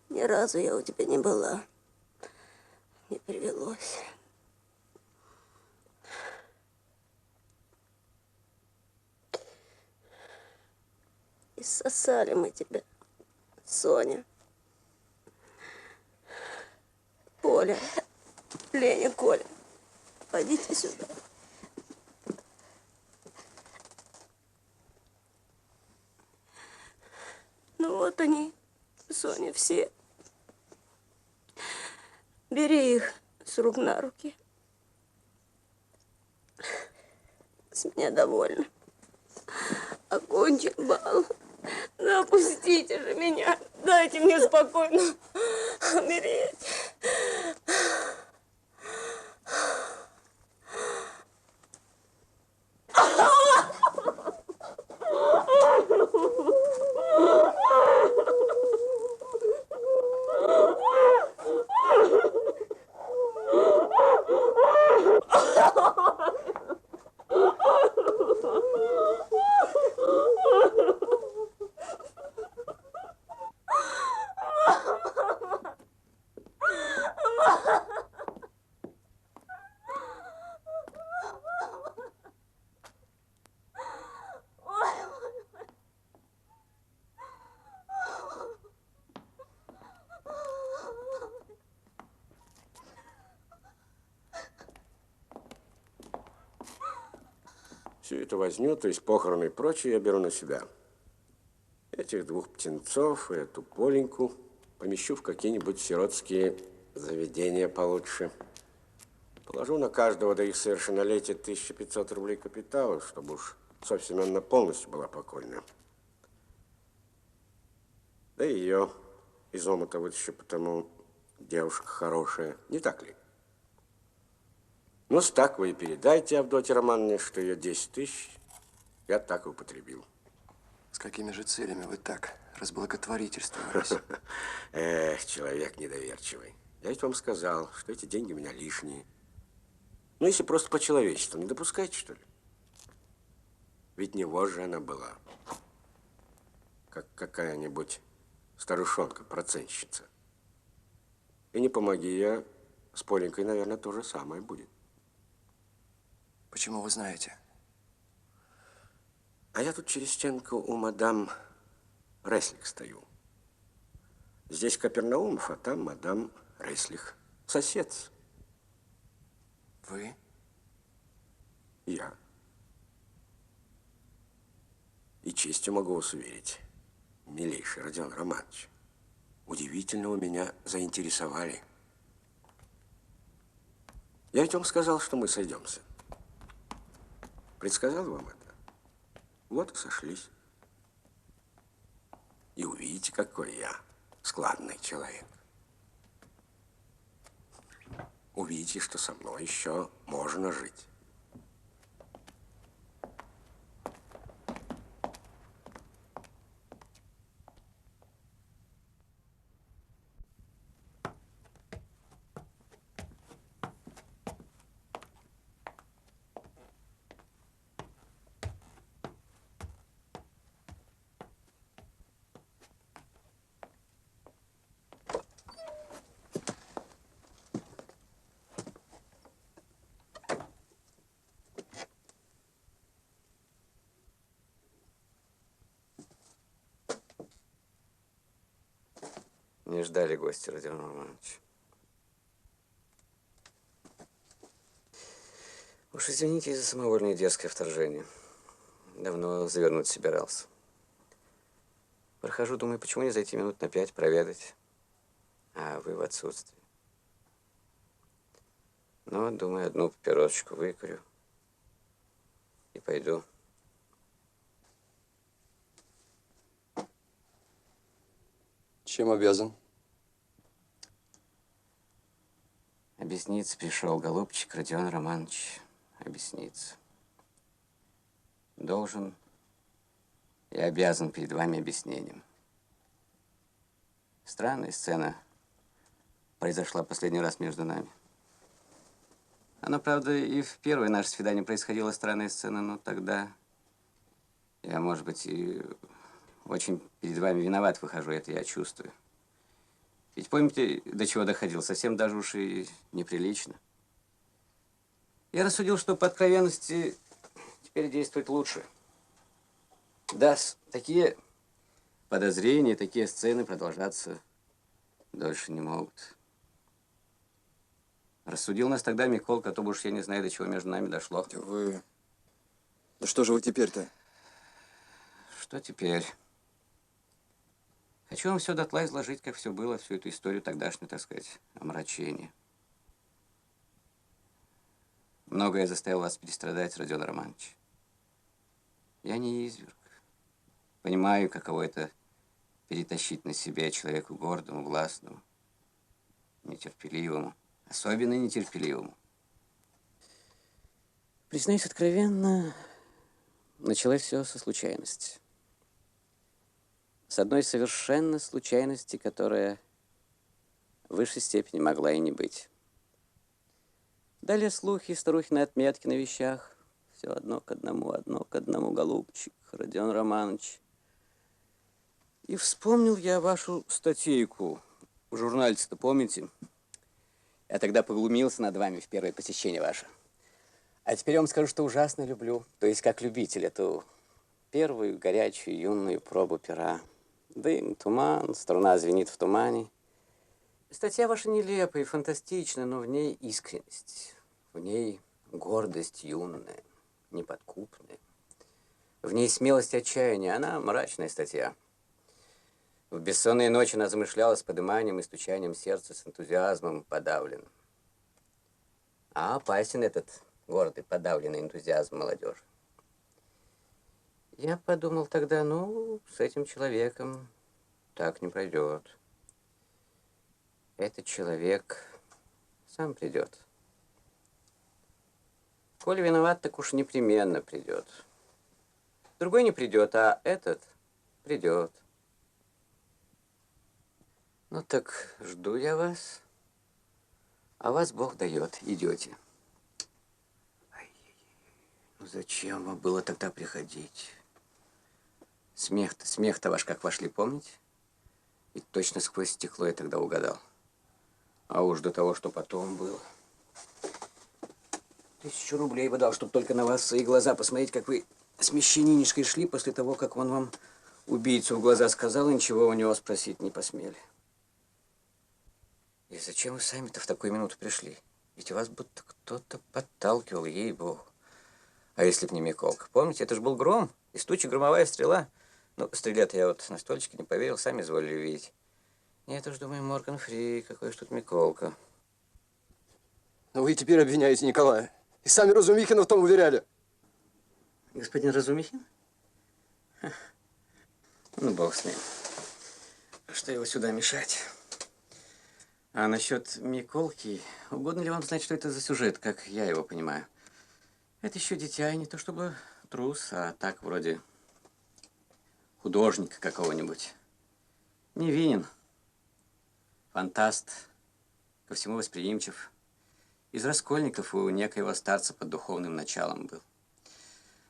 Speaker 4: Ни разу я у тебя не была. Не привелось. И сосали мы тебя, Соня. Коля, Леня, Коля, пойдите сюда. Ну вот они, Соня, все. Бери их с рук на руки. С меня довольно. Окончен бал. Да опустите же меня. Дайте мне спокойно умереть.
Speaker 2: Всю эту возню, то есть похороны и прочее, я беру на себя. Этих двух птенцов и эту Поленьку помещу в какие-нибудь сиротские заведения получше. Положу на каждого до их совершеннолетия 1500 рублей капитала, чтобы уж Софья Семеновна полностью была покойна. Да и ее из омута вытащу, потому девушка хорошая, не так ли? Ну, так вы и передайте Авдотье Романовне, что ее 10 тысяч я так и употребил.
Speaker 1: С какими же целями вы так разблаготворительствовались?
Speaker 2: Эх, человек недоверчивый. Я ведь вам сказал, что эти деньги у меня лишние. Ну, если просто по-человечеству, не допускаете, что ли? Ведь не вожжа она была. Как какая-нибудь старушонка-процентщица. И не помоги я, с Поленькой, наверное, то же самое будет.
Speaker 1: Почему вы знаете?
Speaker 2: А я тут через стенку у мадам Реслих стою. Здесь Капернаумов, а там мадам Реслих. Сосед.
Speaker 1: Вы?
Speaker 2: Я. И честью могу вас уверить, милейший Родион Романович, удивительно вы меня заинтересовали. Я ведь вам сказал, что мы сойдемся. Предсказал вам это? Вот и сошлись. И увидите, какой я складный человек. Увидите, что со мной еще можно жить.
Speaker 8: Не ждали гости, Родион Романович. Уж извините за самовольное детское вторжение. Давно завернуть собирался. Прохожу, думаю, почему не зайти минут на 5 проведать, а вы в отсутствии. Ну, думаю, одну папиросочку выкурю и пойду.
Speaker 1: Чем обязан?
Speaker 8: Объясниться пришел, голубчик Родион Романович. Объясниться. Должен и обязан перед вами объяснением. Странная сцена произошла последний раз между нами. Она, правда, и в первое наше свидание происходила странная сцена, но тогда я, может быть, и очень перед вами виноват выхожу, это я чувствую. Ведь помните, до чего доходил? Совсем даже уж и неприлично. Я рассудил, что по откровенности теперь действовать лучше. Да, такие подозрения, такие сцены продолжаться дольше не могут. Рассудил нас тогда Миколка, а то уж я не знаю, до чего между нами дошло.
Speaker 1: Вы... Да что же вы теперь-то?
Speaker 8: Что теперь? Хочу вам все дотла изложить, как все было, всю эту историю тогдашнюю, так сказать, омрачения. Многое заставил вас перестрадать, Родион Романович. Я не изверг. Понимаю, каково это перетащить на себя человеку гордому, властному, нетерпеливому, особенно нетерпеливому. Признаюсь откровенно, началось все со случайности. С одной совершенно случайности, которая в высшей степени могла и не быть. Далее слухи, старухины отметки на вещах. Все одно к одному, голубчик, Родион Романович. И вспомнил я вашу статейку в журнальце-то, помните? Я тогда поглумился над вами в первое посещение ваше. А теперь я вам скажу, что ужасно люблю, то есть как любитель, эту первую горячую юную пробу пера. Дым, туман, струна звенит в тумане. Статья ваша нелепая и фантастичная, но в ней искренность, в ней гордость юная, неподкупная. В ней смелость и отчаяние. Она мрачная статья. В бессонные ночи она замышляла с подыманием и стучанием сердца, с энтузиазмом подавленным. А опасен этот гордый, подавленный энтузиазм молодежи. Я подумал тогда, ну, с этим человеком так не пройдет. Этот человек сам придет. Коли виноват, так уж непременно придет. Другой не придет, а этот придет. Ну так жду я вас, а вас Бог дает, идете. Ну зачем вам было тогда приходить? Смех-то ваш как вошли, помните? И точно сквозь стекло я тогда угадал. А уж до того, что потом было. 1000 рублей бы дал, чтобы только на вас свои глаза посмотреть, как вы с мещанинишкой шли после того, как он вам убийцу в глаза сказал, и ничего у него спросить не посмели. И зачем вы сами-то в такую минуту пришли? Ведь вас будто кто-то подталкивал, ей-богу. А если б не Миколка? Помните, это же был гром, из тучи громовая стрела. Ну, стрелять-то я вот на стольчике не поверил, сами изволили видеть. Нет уж, думаю, Морган Фри, какой ж тут Миколка.
Speaker 1: Но вы и теперь обвиняете Николая. И сами Разумихина в том уверяли.
Speaker 8: Господин Разумихин? Ну, бог с ним. Что его сюда мешать? А насчет Миколки, угодно ли вам знать, что это за сюжет, как я его понимаю? Это еще дитя, и не то чтобы трус, а так вроде художника какого-нибудь. Невинен. Фантаст. Ко всему восприимчив. Из раскольников у некоего старца под духовным началом был.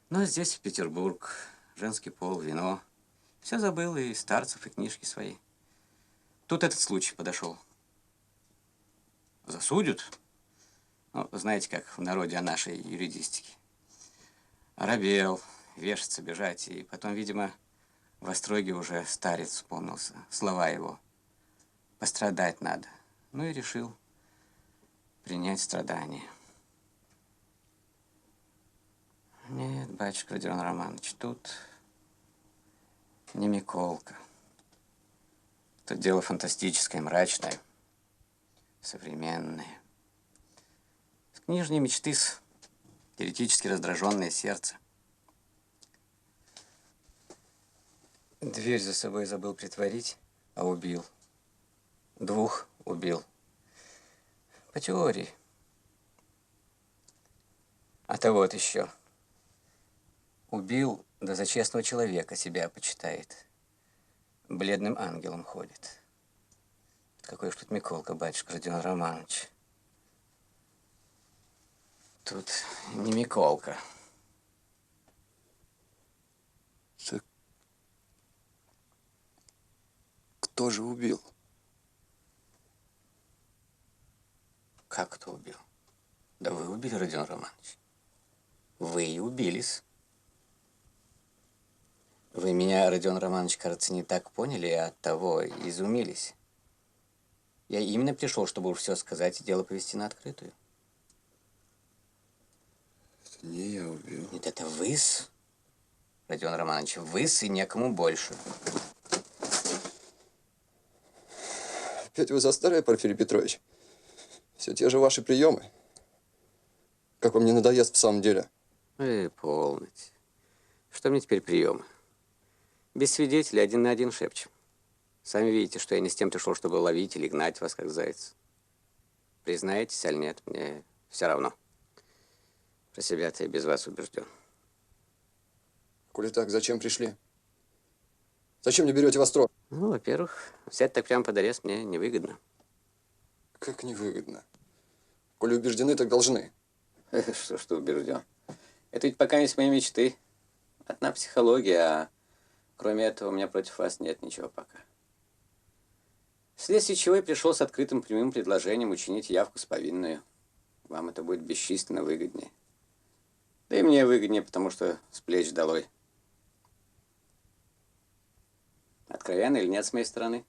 Speaker 8: Но здесь Петербург, женский пол, вино. Все забыл, и старцев, и книжки свои. Тут этот случай подошел. Засудят? Ну, знаете, как в народе о нашей юридистике. Оробел, вешаться, бежать. И потом, видимо, в Остроге уже старец вспомнился. Слова его. Пострадать надо. Ну и решил принять страдания. Нет, батюшка Родион Романович, тут не Миколка. Тут дело фантастическое, мрачное, современное. С книжной мечты, с теоретически раздраженное сердце. Дверь за собой забыл притворить, а убил. 2 убил. По теории. А то вот еще. Убил, да за честного человека себя почитает. Бледным ангелом ходит. Какой уж тут Миколка, батюшка Родион Романович. Тут не Миколка.
Speaker 1: тоже убил.
Speaker 8: Как кто убил? Да вы убили, Родион Романович. Вы и убились. Вы меня, Родион Романович, кажется, не так поняли, а оттого изумились. Я именно пришел, чтобы уж все сказать и дело повести на открытую.
Speaker 1: Это не я убил.
Speaker 8: Нет, это вы-с, Родион Романович, вы-с и некому больше.
Speaker 1: Опять вы за старое, Порфирий Петрович? Все те же ваши приемы. Как вам не надоест в самом деле?
Speaker 8: Вы полноте. Что мне теперь приемы? Без свидетелей один на один шепчем. Сами видите, что я не с тем пришел, чтобы ловить или гнать вас, как зайца. Признаетесь, аль нет, мне все равно. Про себя-то я без вас убежден.
Speaker 1: Коли так, зачем пришли? Зачем не берете во строк?
Speaker 8: Ну, во-первых, взять так прямо под арест мне невыгодно.
Speaker 1: Как невыгодно? Коли убеждены, так должны.
Speaker 8: Что убежден? Это ведь пока есть мои мечты. Одна психология, а кроме этого у меня против вас нет ничего пока. Вследствие чего я пришел с открытым прямым предложением учинить явку с повинною. Вам это будет бесчисленно выгоднее. Да и мне выгоднее, потому что с плеч долой. Откровенно или нет с моей стороны?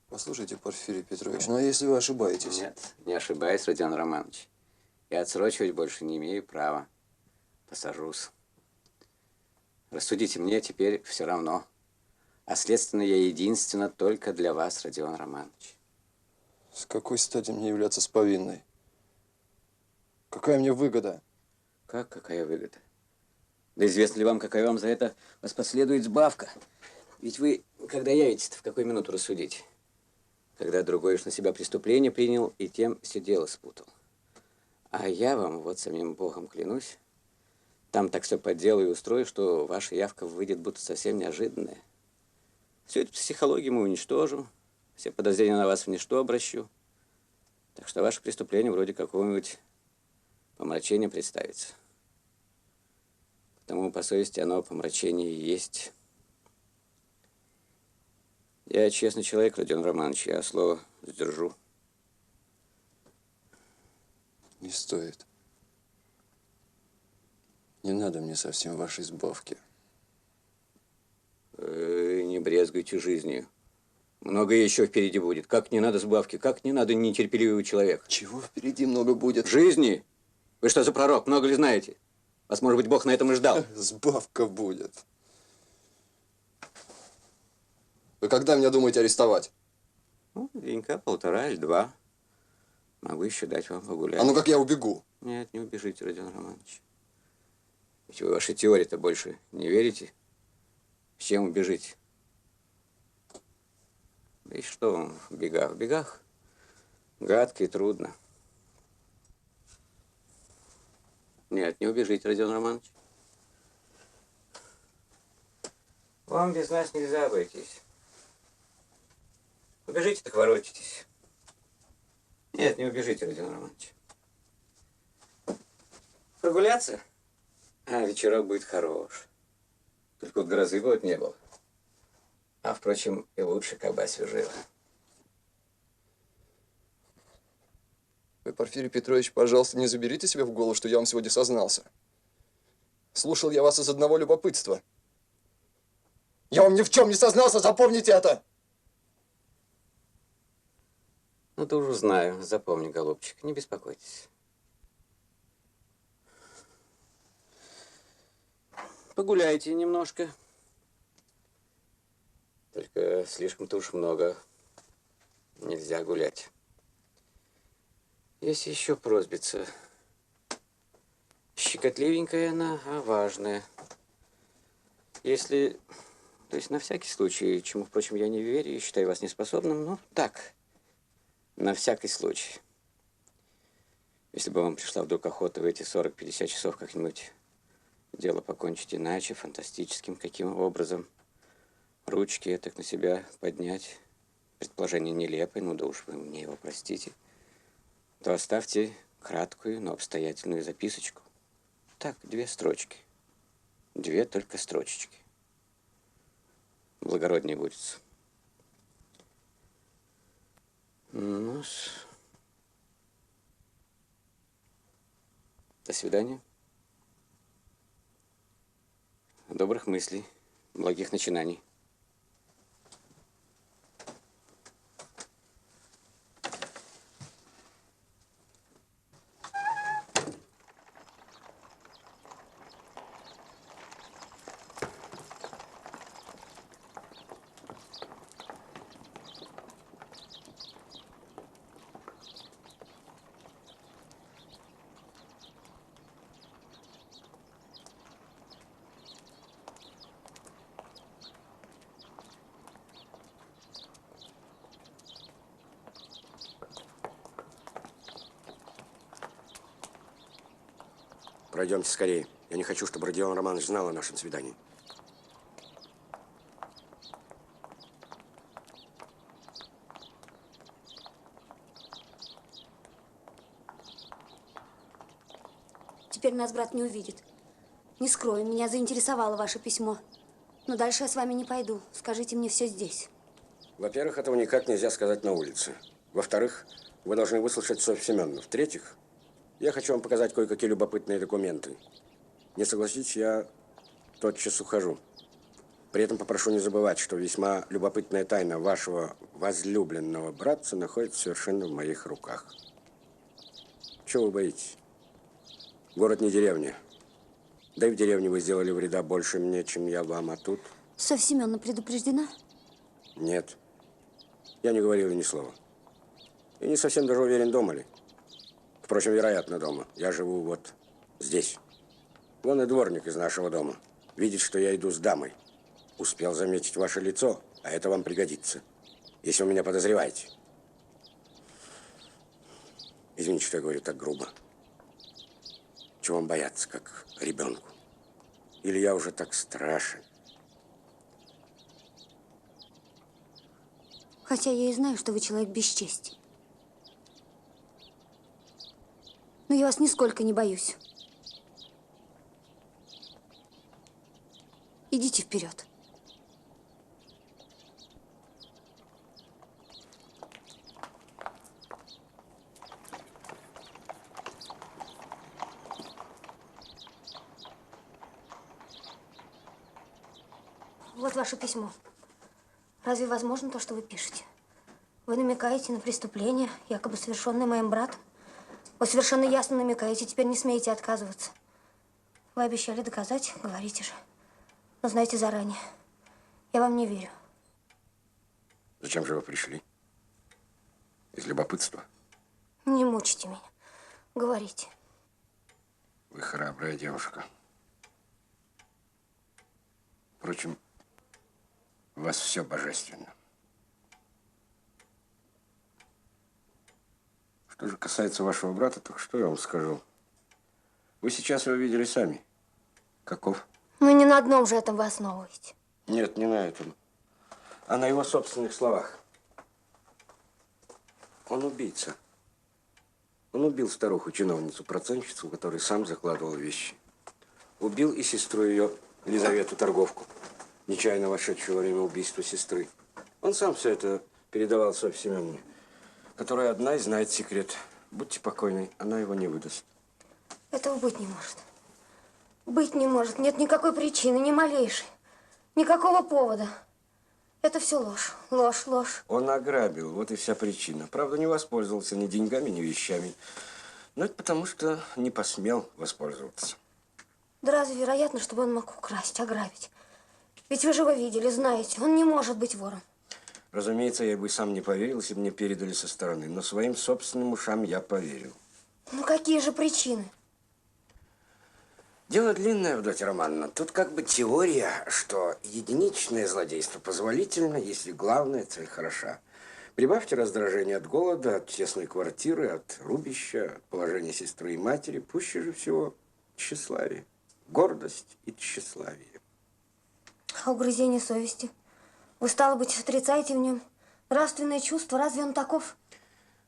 Speaker 1: Послушайте, Порфирий Петрович, ну а если вы ошибаетесь?
Speaker 8: Нет, не ошибаюсь, Родион Романович. Я отсрочивать больше не имею права. Посажусь. Рассудите, мне теперь все равно. А следственно, я единственно только для вас, Родион Романович.
Speaker 1: С какой стати мне являться с повинной? Какая мне выгода?
Speaker 8: Как какая выгода? Да известно ли вам, какая вам за это воспоследует сбавка? Ведь вы, когда явитесь-то, в какую минуту рассудите? Когда другой уж на себя преступление принял и тем все дело спутал. А я вам, вот самим Богом клянусь, там так все подделаю и устрою, что ваша явка выйдет будто совсем неожиданная. Всю эту психологию мы уничтожим, все подозрения на вас в ничто обращу. Так что ваше преступление вроде какого-нибудь помрачения представится. Потому по совести оно помрачение и есть. Я честный человек, Родион Романович, я слово сдержу.
Speaker 1: Не стоит. Не надо мне совсем вашей сбавки.
Speaker 8: Не брезгуйте жизнью. Многое еще впереди будет. Как не надо сбавки, как не надо нетерпеливого человека.
Speaker 1: Чего впереди много будет?
Speaker 8: Жизни? Вы что за пророк? Много ли знаете? Вас, может быть, Бог на этом и ждал.
Speaker 1: Сбавка будет. Вы когда меня думаете арестовать?
Speaker 8: Ну, денька полтора или два. Могу еще дать вам погулять.
Speaker 1: А ну как я убегу?
Speaker 8: Нет, не убежите, Родион Романович. Ведь вы вашей теории-то больше не верите? С чем убежите? Да и что вам в бегах? В бегах гадко и трудно. Нет, не убежите, Родион Романович. Вам без нас нельзя обойтись. Убежите, так воротитесь. Нет, не убежите, Родион Романович. Прогуляться? А вечерок будет хорош. Только вот грозы вот не было. А, впрочем, и лучше, как бы освежило.
Speaker 1: Вы, Порфирий Петрович, пожалуйста, не заберите себе в голову, что я вам сегодня сознался. Слушал я вас из одного любопытства. Я вам ни в чем не сознался, запомните это!
Speaker 8: Ну, то уже знаю. Запомни, голубчик, не беспокойтесь. Погуляйте немножко. Только слишком-то уж много нельзя гулять. Есть еще просьбица. Щекотливенькая она, а важная. Если, то есть на всякий случай, чему, впрочем, я не верю и считаю вас неспособным, но так, на всякий случай. Если бы вам пришла вдруг охота в эти 40-50 часов как-нибудь дело покончить иначе, фантастическим каким образом, ручки так на себя поднять, предположение нелепое, ну да уж вы мне его простите, то оставьте краткую, но обстоятельную записочку. Так, 2 строчки. 2 только строчечки. благороднее будет. Ну, до свидания. Добрых мыслей, благих начинаний.
Speaker 2: Пройдемте скорее. Я не хочу, чтобы Родион Романович знал о нашем свидании.
Speaker 6: Теперь нас брат не увидит. Не скрою, меня заинтересовало ваше письмо. Но дальше я с вами не пойду. Скажите мне все здесь.
Speaker 2: Во-первых, этого никак нельзя сказать на улице. Во-вторых, вы должны выслушать Софью Семеновну. В-третьих, я хочу вам показать кое-какие любопытные документы. Не согласитесь, я тотчас ухожу. При этом попрошу не забывать, что весьма любопытная тайна вашего возлюбленного братца находится совершенно в моих руках. Чего вы боитесь? Город не деревня. Да и в деревне вы сделали вреда больше мне, чем я вам, а тут...
Speaker 6: Софья Семеновна предупреждена?
Speaker 2: Нет. Я не говорил ни слова. И не совсем даже уверен, дома ли. Впрочем, вероятно, дома. Я живу вот здесь. Вон и дворник из нашего дома. Видит, что я иду с дамой. Успел заметить ваше лицо, а это вам пригодится, если вы меня подозреваете. Извините, что я говорю так грубо. Чего вам бояться, как ребенку? Или я уже так страшен?
Speaker 6: Хотя я и знаю, что вы человек без чести. Но я вас нисколько не боюсь. Идите вперед. Вот ваше письмо. Разве возможно то, что вы пишете? Вы намекаете на преступление, якобы совершенное моим братом. Вы совершенно ясно намекаете, теперь не смеете отказываться. Вы обещали доказать, говорите же. Но знайте заранее, я вам не верю.
Speaker 2: Зачем же вы пришли? Из любопытства?
Speaker 6: Не мучите меня. Говорите.
Speaker 2: Вы храбрая девушка. Впрочем, у вас все божественно. Что же касается вашего брата, так что я вам скажу? Вы сейчас его видели сами. Каков?
Speaker 6: Ну, не на одном же этом вы основываете.
Speaker 2: Нет, не на этом, а на его собственных словах. Он убийца. Он убил старуху-чиновницу, процентщицу, которой сам закладывал вещи. Убил и сестру ее, Елизавету, торговку, нечаянно вошедшую во время убийства сестры. Он сам все это передавал Софье Семеновне, которая одна и знает секрет. Будьте покойны, она его не выдаст.
Speaker 6: Этого быть не может. Быть не может. Нет никакой причины, ни малейшей. Никакого повода. Это все ложь. Ложь, ложь.
Speaker 2: Он ограбил, вот и вся причина. Правда, не воспользовался ни деньгами, ни вещами. Но это потому, что не посмел воспользоваться.
Speaker 6: Да разве вероятно, чтобы он мог украсть, ограбить? Ведь вы же его видели, знаете. Он не может быть вором.
Speaker 2: Разумеется, я бы сам не поверил, если бы мне передали со стороны. Но своим собственным ушам я поверил.
Speaker 6: Ну какие же причины?
Speaker 2: Дело длинное, Авдотья Романовна. Тут как бы теория, что единичное злодейство позволительно, если главная цель хороша. Прибавьте раздражение от голода, от тесной квартиры, от рубища, от положения сестры и матери. Пуще же всего тщеславие. Гордость и тщеславие.
Speaker 6: А угрызение совести? Вы, стало быть, отрицаете в нем нравственное чувство? Разве он таков?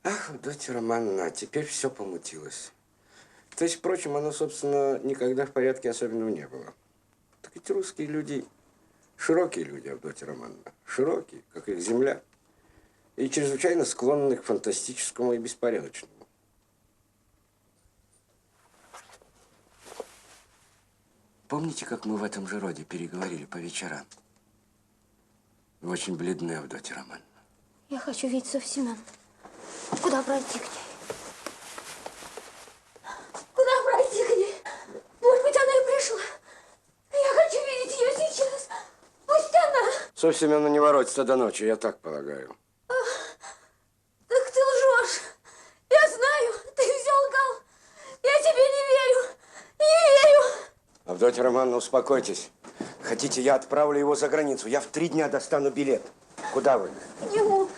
Speaker 2: Ах, Авдотья Романовна, теперь все помутилось. То есть, впрочем, оно, собственно, никогда в порядке особенного не было. Так ведь русские люди Широкие люди, Авдотья Романовна, широкие, как их земля, и чрезвычайно склонны к фантастическому и беспорядочному. Помните, как мы в этом же роде переговорили по вечерам? Вы очень бледны, Авдотья Романовна.
Speaker 6: Я хочу видеть Софью Семеновну. Куда пройти к ней? Куда пройти к ней? Может быть, она и пришла. Я хочу видеть ее сейчас. Пусть она.
Speaker 2: Софья Семеновна не воротится до ночи, я так полагаю.
Speaker 6: Так ты лжешь. Я знаю, ты все лгал. Я тебе не верю. Не верю.
Speaker 2: Авдотья Романовна, успокойтесь. Хотите, я отправлю его за границу. Я в 3 дня достану билет. Куда вы?
Speaker 6: К нему.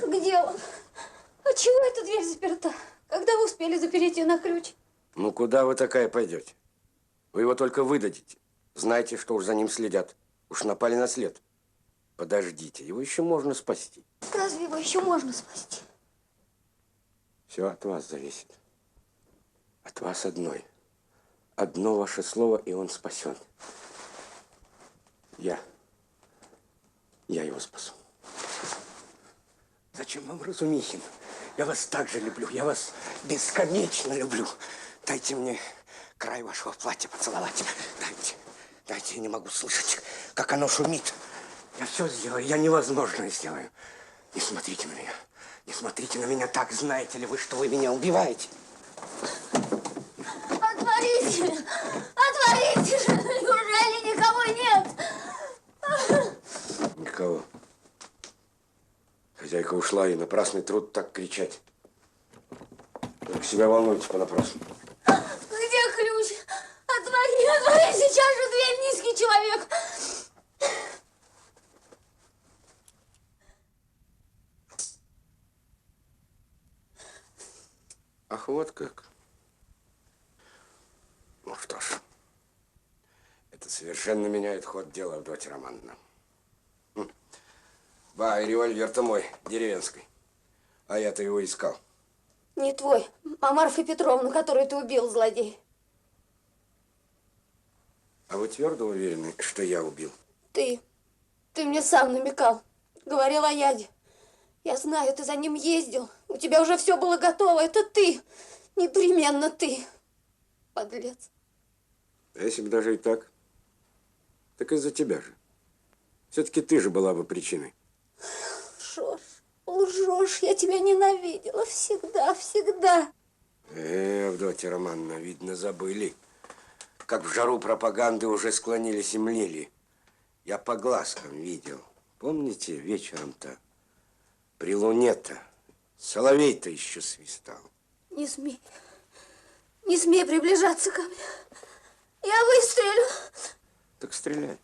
Speaker 6: Где он? Отчего эта дверь заперта? Когда вы успели запереть ее на ключ?
Speaker 2: Ну, куда вы такая пойдете? Вы его только выдадите. Знаете, что уж за ним следят. Уж напали на след. Подождите, его еще можно спасти.
Speaker 6: Разве его еще можно спасти?
Speaker 2: Все от вас зависит. От вас одной. Одно ваше слово, и он спасен. Я его спасу. Зачем вам Разумихин? Я вас так же люблю. Я вас бесконечно люблю. Дайте мне край вашего платья поцеловать. Дайте, я не могу слышать, как оно шумит. Я все сделаю, я невозможное сделаю. Не смотрите на меня. Не смотрите на меня так. Знаете ли вы, что вы меня убиваете?
Speaker 6: Отворите! Отворите же! Неужели никого нет?
Speaker 2: Никого. Хозяйка ушла, и напрасный труд так кричать. Только себя волнуете понапрасну.
Speaker 6: Где ключ? Отвори сейчас же дверь, низкий человек!
Speaker 2: Ах, вот как. Ну что ж, это совершенно меняет ход дела, Авдотья Романовна. Ба, и револьвер-то мой, деревенский. А я-то его искал.
Speaker 6: Не твой, а Марфа Петровна, которую ты убил, злодей.
Speaker 2: А вы твердо уверены, что я убил?
Speaker 6: Ты мне сам намекал. Говорил о яде. Я знаю, ты за ним ездил. У тебя уже все было готово. Это ты. Непременно ты. Подлец.
Speaker 2: А если бы даже и так, так из-за тебя же. Все-таки ты же была бы причиной.
Speaker 6: Лжешь. Я тебя ненавидела. Всегда, всегда.
Speaker 2: Авдотья Романовна, видно, забыли. Как в жару пропаганды уже склонились и млели. Я по глазкам видел. Помните, вечером-то при луне-то соловей-то еще свистал.
Speaker 6: Не смей. Не смей приближаться ко мне. Я выстрелю.
Speaker 2: Так стреляй.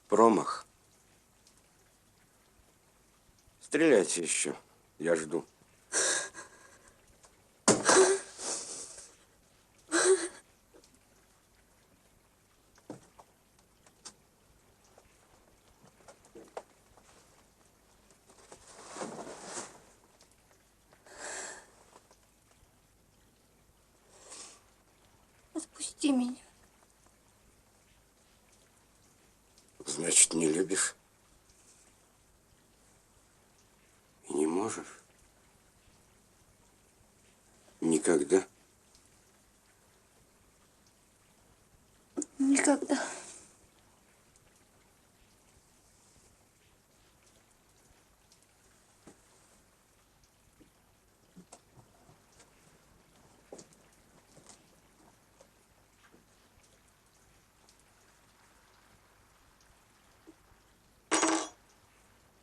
Speaker 2: Промах. Стреляйте еще. Я жду.
Speaker 6: Отпусти меня.
Speaker 2: Значит, не любишь? И не можешь? Никогда?
Speaker 6: Никогда.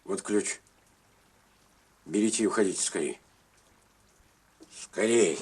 Speaker 2: Вот ключ. Берите и уходите скорее. Скорей.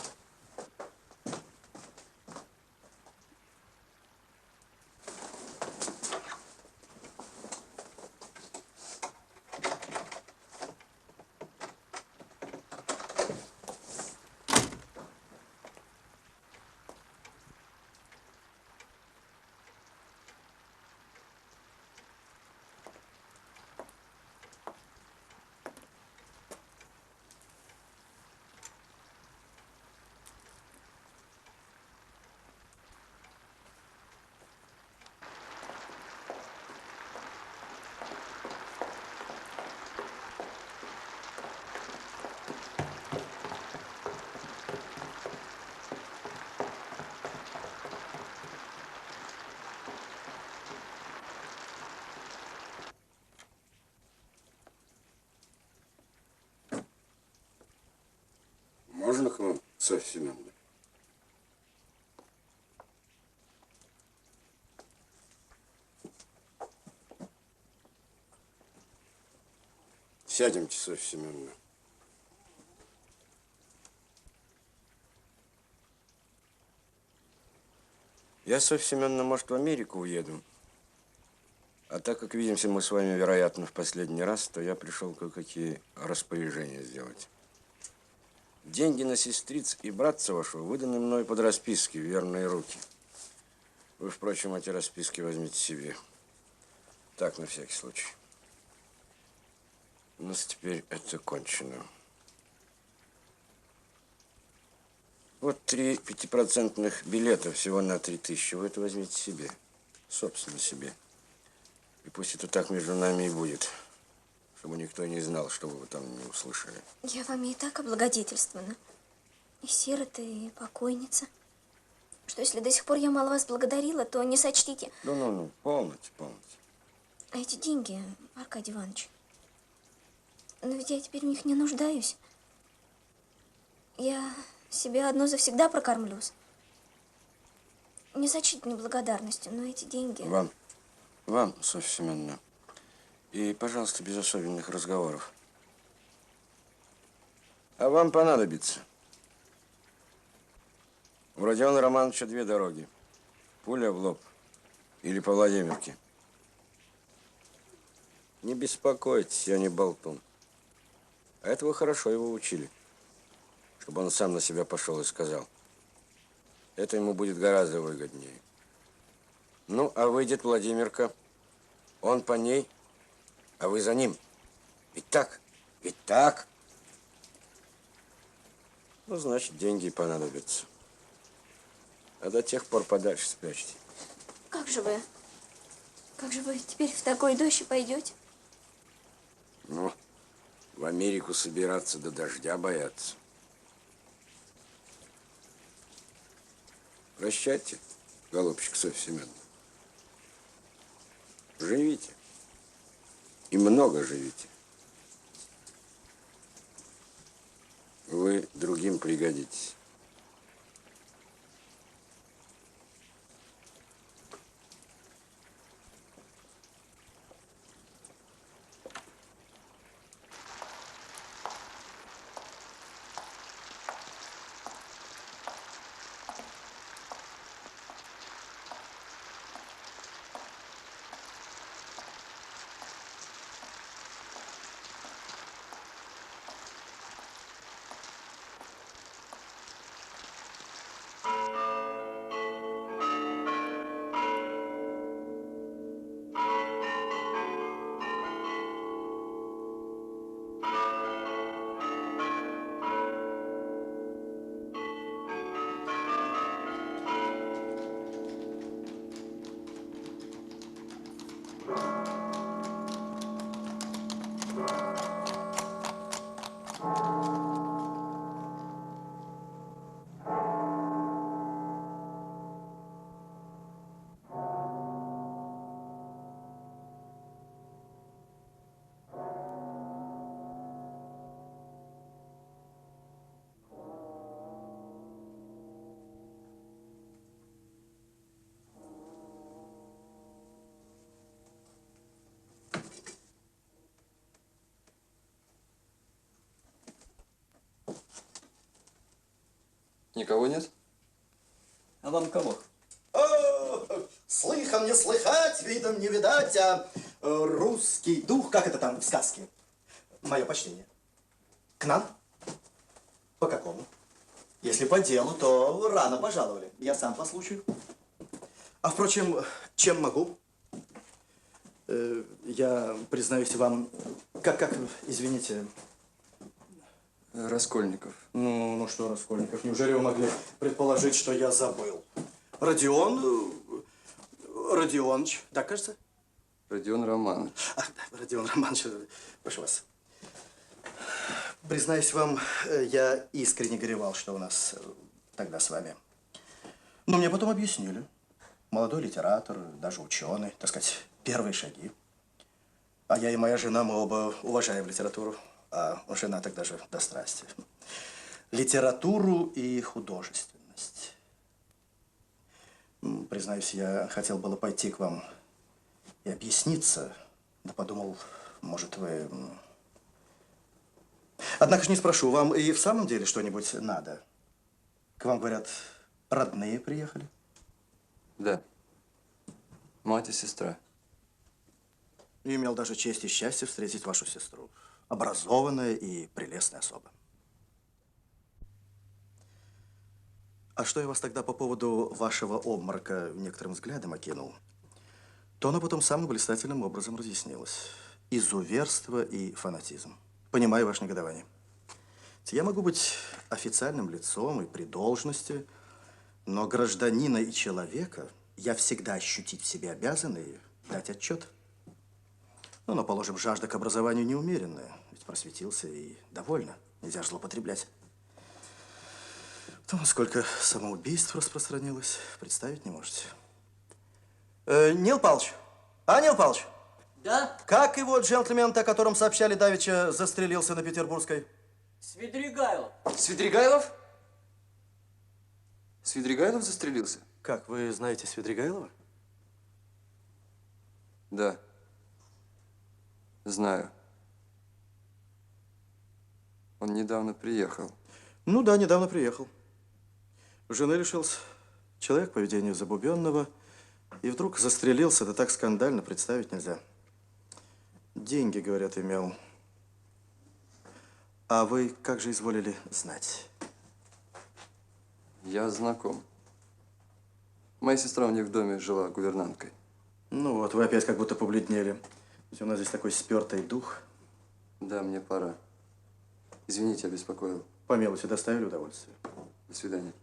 Speaker 2: Софья Семеновна. Сядемте, Софья Семеновна. Я, Софья Семеновна, может, в Америку уеду. А так как видимся мы с вами, вероятно, в последний раз, то я пришел кое-какие распоряжения сделать. Деньги на сестриц и братца вашего выданы мной под расписки в верные руки. Вы, впрочем, эти расписки возьмите себе. Так, на всякий случай. У нас теперь это кончено. Вот 3 5% билета всего на 3000. Вы это возьмите себе. Собственно, себе. И пусть это так между нами и будет. Чтобы никто не знал, что вы там не услышали.
Speaker 6: Я вами и так облагодетельствована. И сирота, и покойница. Что если до сих пор я мало вас благодарила, то не сочтите.
Speaker 2: Ну, полноте, полноте.
Speaker 6: А эти деньги, Аркадий Иванович, но ведь я теперь в них не нуждаюсь. Я себя одно завсегда прокормлюсь. Не сочтите неблагодарностью, но эти деньги...
Speaker 2: Вам, Софья Семеновна. И, пожалуйста, без особенных разговоров. А вам понадобится. У Родиона Романовича 2 дороги. Пуля в лоб или по Владимирке. Не беспокойтесь, я не болтун. А этого хорошо его учили. Чтобы он сам на себя пошел и сказал. Это ему будет гораздо выгоднее. Ну, а выйдет Владимирка. Он по ней, а вы за ним. Ведь так? Ведь так? Ну, значит, деньги понадобятся. А до тех пор подальше спрячьте.
Speaker 6: Как же вы теперь в такой дождь пойдете?
Speaker 2: Ну, в Америку собираться до дождя бояться. Прощайте, голубчик Софья Семеновна. Живите. И много живите. Вы другим пригодитесь.
Speaker 1: Никого нет?
Speaker 8: А вам кого?
Speaker 10: Слыхом не слыхать, видом не видать, а русский дух, как это там в сказке? Мое почтение. К нам? По какому? Если по делу, то рано пожаловали. Я сам по случаю. А впрочем, чем могу? Я признаюсь вам, как, извините...
Speaker 1: Раскольников.
Speaker 10: Ну что, Раскольников, неужели вы могли предположить, что я забыл? Родионыч, так кажется?
Speaker 1: Родион Романович.
Speaker 10: Ах, да, Родион Романович, прошу вас. Признаюсь вам, я искренне горевал, что у нас тогда с вами. Но мне потом объяснили. Молодой литератор, даже ученый, так сказать, первые шаги. А я и моя жена, мы оба уважаем литературу. А жена тогда же до страсти.
Speaker 11: литературу и художественность. Признаюсь, я хотел было пойти к вам и объясниться, да подумал, может, вы... Однако же не спрошу, вам и в самом деле что-нибудь надо? К вам, говорят, родные приехали?
Speaker 1: Да. Мать и сестра.
Speaker 11: И имел даже честь и счастье встретить вашу сестру. Образованная и прелестная особа. А что я вас тогда по поводу вашего обморока некоторым взглядом окинул, то оно потом самым блистательным образом разъяснилось. Изуверство и фанатизм. Понимаю ваше негодование. Я могу быть официальным лицом и при должности, но гражданина и человека я всегда ощутить в себе обязан и дать отчет. Ну, но, положим, жажда к образованию неумеренная. Ведь просветился и довольно. Нельзя же злоупотреблять. То, сколько самоубийств распространилось, представить не можете. Нил Павлович! Нил Павлович!
Speaker 8: Да?
Speaker 11: Как его джентльмен, о котором сообщали давеча, застрелился на Петербургской?
Speaker 8: Свидригайлов.
Speaker 1: Свидригайлов? Свидригайлов застрелился?
Speaker 11: Как, вы знаете Свидригайлова?
Speaker 1: Да. Знаю. Он недавно приехал.
Speaker 11: Ну да, недавно приехал. Жены лишился. Человек поведения забубенного. И вдруг застрелился, да так скандально, представить нельзя. Деньги, говорят, имел. А вы как же изволили знать?
Speaker 1: Я знаком. Моя сестра у них в доме жила гувернанткой.
Speaker 11: Ну вот, вы опять как будто побледнели. Ведь у нас здесь такой спертый дух.
Speaker 1: Да, мне пора. Извините, обеспокоил.
Speaker 11: По мелочи доставили удовольствие.
Speaker 1: До свидания.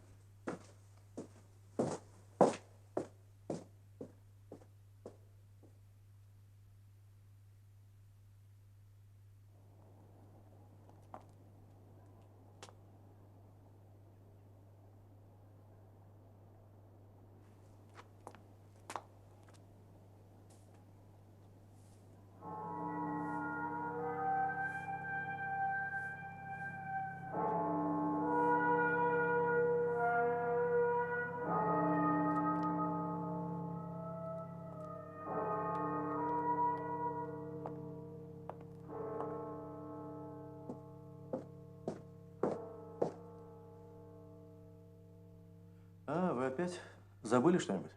Speaker 11: А, вы опять забыли что-нибудь?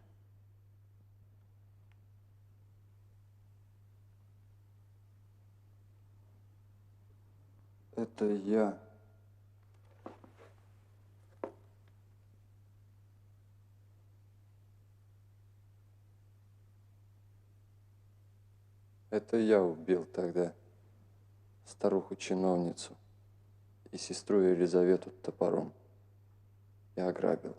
Speaker 1: Это я. Это я убил тогда старуху-чиновницу и сестру Елизавету топором. И ограбил.